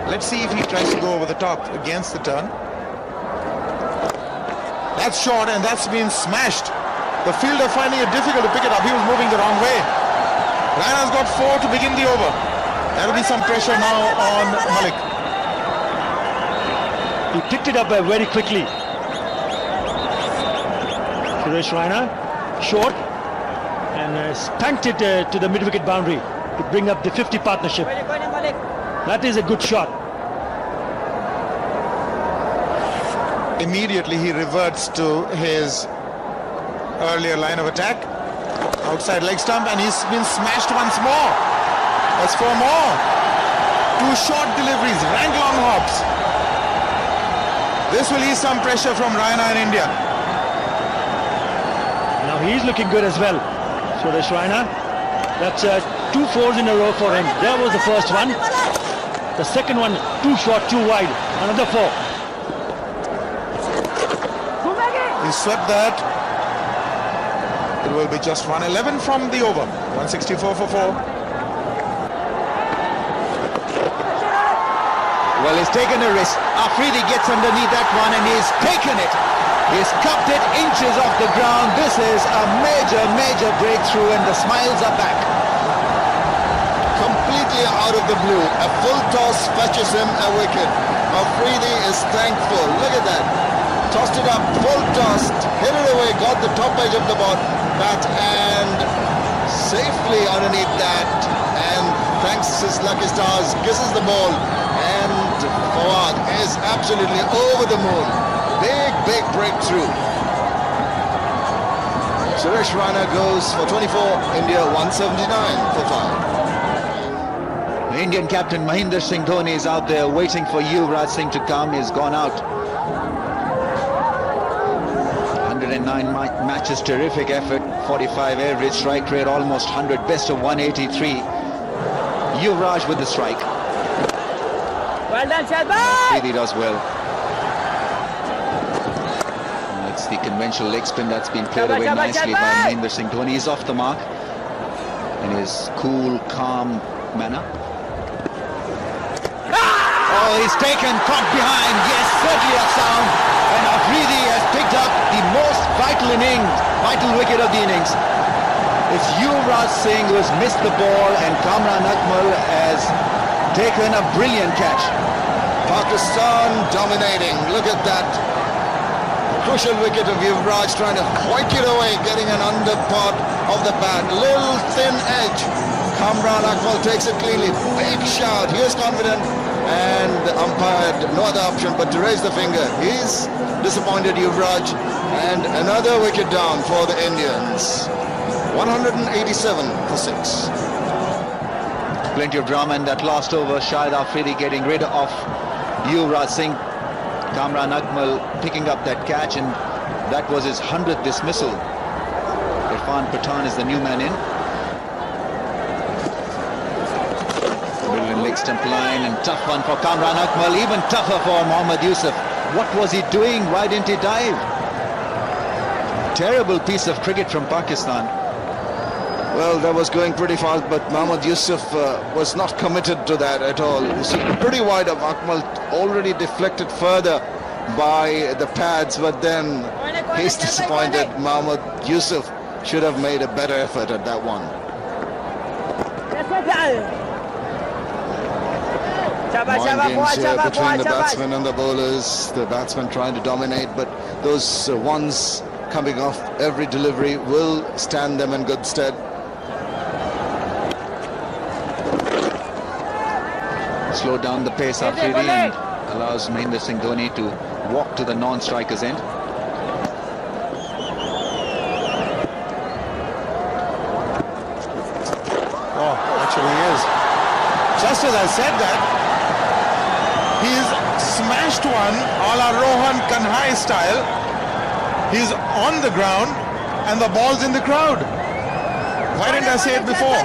Let's see if he tries to go over the top against the turn. That's short and that's been smashed. The fielder finding it difficult to pick it up. He was moving the wrong way. Raina's got 4 to begin the over. There will be some pressure now on Malik. He picked it up very quickly. Suresh Raina, short, and spanked it to the mid-wicket boundary to bring up the 50 partnership. That is a good shot. Immediately he reverts to his earlier line of attack. Outside leg stump, and he's been smashed once more. That's 4 more. 2 short deliveries, rank long hops. This will ease some pressure from Raina in India. Now he's looking good as well. Suresh Raina. That's 2 fours in a row for him. There was the first one. The second one, too short, too wide. Another 4. He swept that. It will be just 111 from the over. 164 for 4. Well, he's taken a risk. Afridi gets underneath that one and he's taken it. He's cupped it inches off the ground. This is a major breakthrough and the smiles are back. Completely out of the blue, a full toss fetches him a wicket. Afridi is thankful. Look at that. Tossed it up, full toss, hit it away, got the top edge of the bat and safely underneath that, and thanks his lucky stars, kisses the ball, and Fawad is absolutely over the moon. Big breakthrough. Suresh Raina goes for 24, India 179 for 5. The Indian captain MS.Dhoni is out there waiting for Yuvraj Singh to come. He's gone out. 109 matches, terrific effort, 45 average, strike rate almost 100, best of 183. Yuvraj with the strike. Well done, Shoaib. He does well. It's the conventional leg spin that's been played away nicely by MS.Dhoni. He's off the mark in his cool, calm manner. Oh, he's taken, caught behind. Yes, certainly a sound. And Afridi has picked up the most vital wicket of the innings. It's Yuvraj Singh who has missed the ball and Kamran Akmal has taken a brilliant catch. Pakistan dominating. Look at that. Crucial wicket of Yuvraj trying to hoik it away, getting an under part of the bat. Little thin edge. Kamran Akmal takes it cleanly. Big shout. He is confident. And the umpire had no other option but to raise the finger. He's disappointed, Yuvraj. And another wicket down for the Indians. 187 for 6. Plenty of drama in that last over. Shahid Afridi getting rid of Yuvraj Singh. Kamran Akmal picking up that catch, and that was his 100th dismissal. Irfan Pathan is the new man in. Brilliant leg stump line and tough one for Kamran Akmal, even tougher for Mohammad Yusuf. What was he doing? Why didn't he dive? Terrible piece of cricket from Pakistan. Well, that was going pretty fast, but Mohammad Yusuf was not committed to that at all. You see, pretty wide of Akmal, already deflected further by the pads, but then he's disappointed. Mohammad Yusuf should have made a better effort at that one. Mind games here between the batsmen and the bowlers. The batsmen trying to dominate, but those ones coming off every delivery will stand them in good stead. Slow down the pace Afridi and allows MS.Dhoni to walk to the non-striker's end. just as I said that, he's smashed one a la Rohan Kanhai style. He's on the ground and the ball's in the crowd. Why didn't I say it before?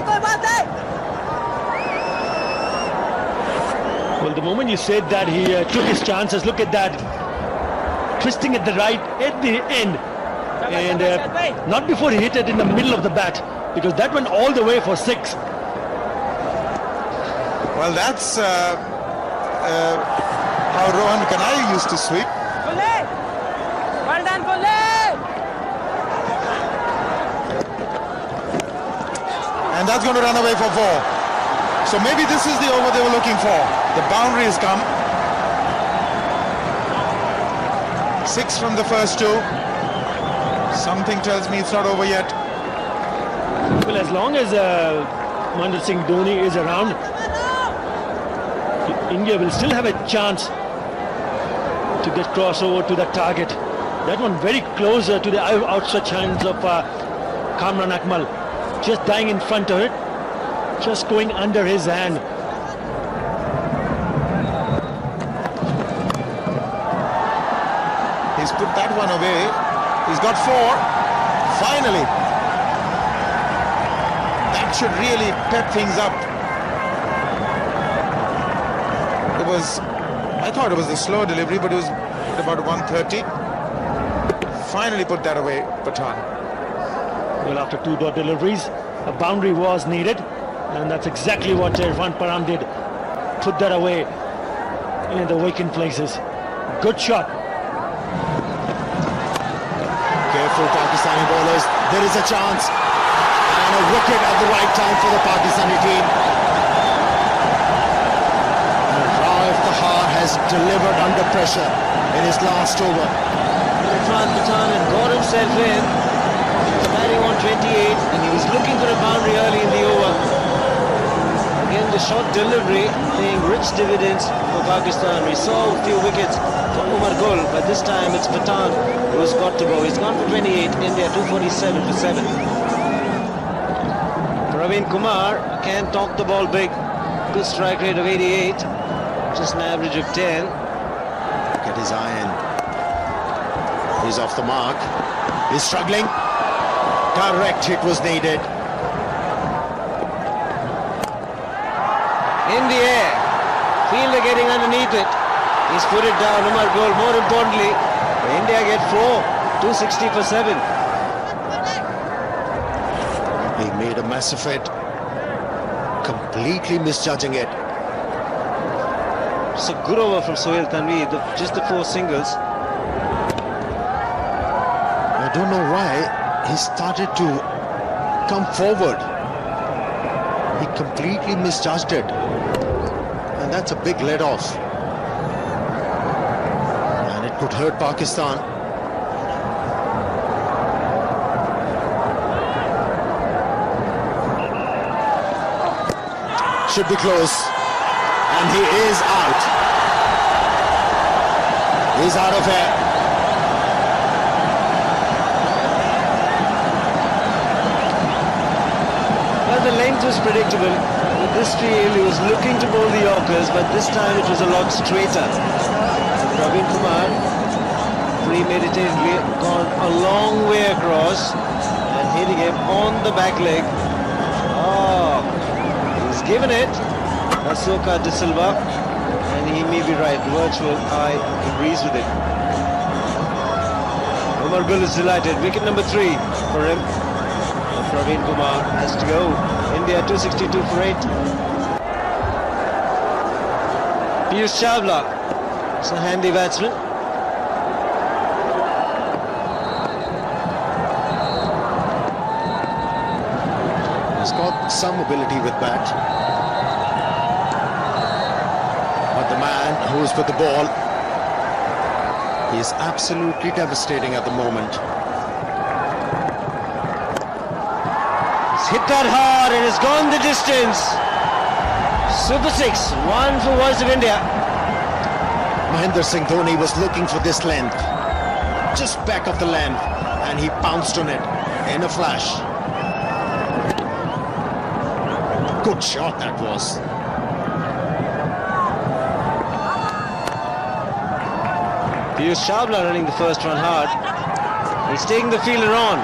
Well, the moment you said that, he took his chances. Look at that. Twisting at the right at the end. And not before he hit it in the middle of the bat, because that went all the way for 6. Well, that's how Rohan Kanhai used to sweep. Well done, And that's going to run away for 4. So maybe this is the over they were looking for. The boundary has come. 6 from the first 2. Something tells me it's not over yet. Well, as long as MS.Dhoni is around, India will still have a chance to get crossover to the target. That one very close to the outstretched hands of Kamran Akmal. Just dying in front of it, just going under his hand. He's put that one away. He's got 4. Finally. That should really pep things up. I thought it was a slow delivery, but it was at about 130. Finally put that away, Pathan. Well, after 2 dot deliveries, a boundary was needed, and that's exactly what Irfan Param did. Put that away in the vacant places. Good shot. Careful Pakistani bowlers. There is a chance. And a wicket at the right time for the Pakistani team. Has delivered under pressure in his last over. Irfan Pathan had got himself in. He was batting on 28 and he was looking for a boundary early in the over. Again, the short delivery paying rich dividends for Pakistan. We saw a few wickets for Umar Gul, but this time it's Pathan who has got to go. He's gone for 28, India 247 for 7. Praveen Kumar can talk the ball big. Good strike rate of 88. Just an average of 10. Look at his iron. He's off the mark. He's struggling. Direct hit was needed. In the air. Fielder getting underneath it. He's put it down. Umar Gul. More importantly, India get 4. 260 for 7. He made a mess of it. Completely misjudging it. It's a good over from Sohail Tanvi, just the 4 singles. I don't know why he started to come forward. He completely misjudged it. And that's a big let off. And it could hurt Pakistan. Should be close. And he is out. He's out of air. Well, the length was predictable. With this field, he was looking to bowl the Yorkers, but this time it was a lot straighter. Praveen Kumar, premeditatedly gone a long way across and hitting him on the back leg. Oh, he's given it. Asoka De Silva, and he may be right. Virtual eye agrees with it. Umar Gul is delighted. Wicket number 3 for him. And Praveen Kumar has to go. India 262 for 8. Piyush Chawla, it's a handy batsman. He's got some ability with bat. But the man who's with the ball, he is absolutely devastating at the moment. He's hit that hard and it's gone the distance. Super 6, 1 for Voice of India. MS.Dhoni was looking for this length, just back of the length, and he pounced on it in a flash. Good shot that was. Piyush Chawla running the first one hard. He's taking the fielder on.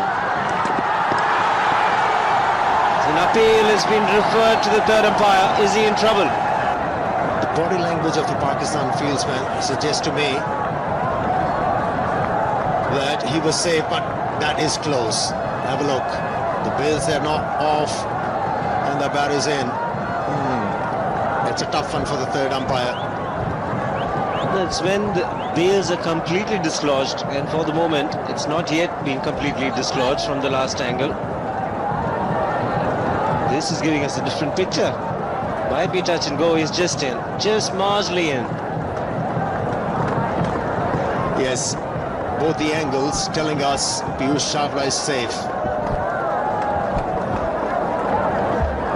An appeal has been referred to the third umpire. Is he in trouble? The body language of the Pakistan fieldsman suggests to me that he was safe, but that is close. Have a look. The bails are not off and the bat is in. It's a tough one for the third umpire. That's when the bails are completely dislodged, and for the moment it's not yet been completely dislodged from the last angle. This is giving us a different picture. Might be touch and go. He's just in, just marginally in. Yes, both the angles telling us Piyush Chawla is safe.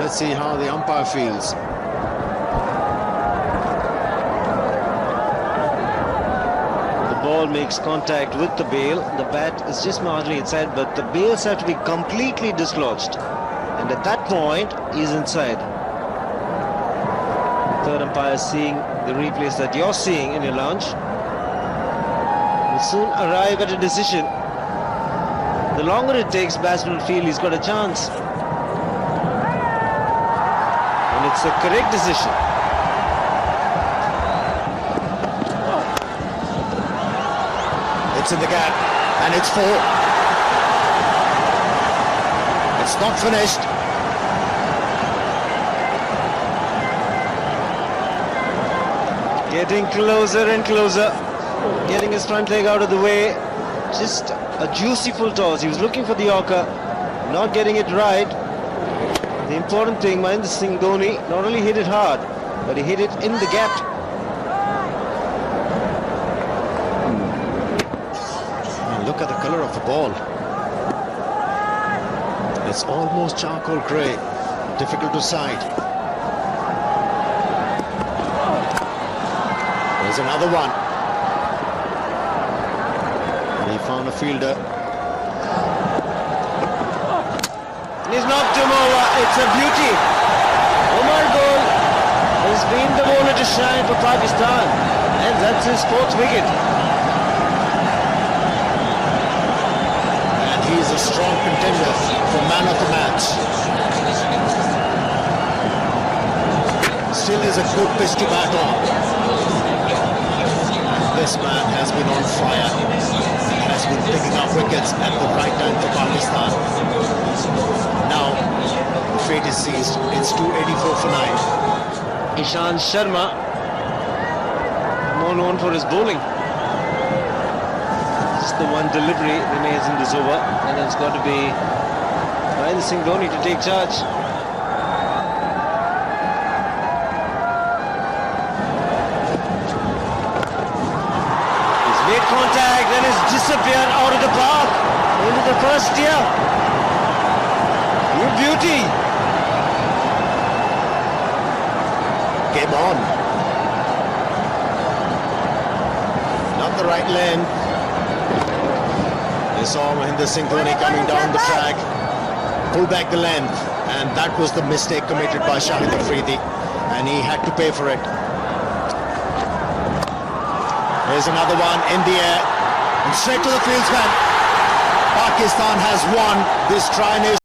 Let's see how the umpire feels. The ball makes contact with the bail. The bat is just marginally inside, but the bails have to be completely dislodged. And at that point, he's inside. Third umpire seeing the replays that you're seeing in your lounge will soon arrive at a decision. The longer it takes, batsman will feel he's got a chance. And it's the correct decision. It's in the gap and it's 4. It's not finished. Getting closer and closer. Getting his front leg out of the way. Just a juicy full toss. He was looking for the Yorker, not getting it right. The important thing, MS.Dhoni not only hit it hard, but he hit it in the gap. And look at the colour of the ball. It's almost charcoal grey, difficult to sight. There's another one. And he found a fielder. He's knocked him over. It's a beauty. Omar Gol has been the bowler to shine for Pakistan, and that's his 4th wicket. And he's a strong contender for man of the match. Still is a good pitch to bat on. This man has been on fire. Has been picking up wickets at the right time for Pakistan. Now, the fate is seized. It's 284 for 9. Ishant Sharma, more known for his bowling. Just the one delivery remains in this over, and it's got to be MS.Dhoni to take charge. He's made contact and has disappeared out of the park into the first tier. You beauty. Game on. Not the right length. They saw MS.Dhoni coming down the track, pull back the length, and that was the mistake committed by Shahid Afridi, and he had to pay for it. There's another one in the air, and straight to the fieldsman. Pakistan has won this tri-nation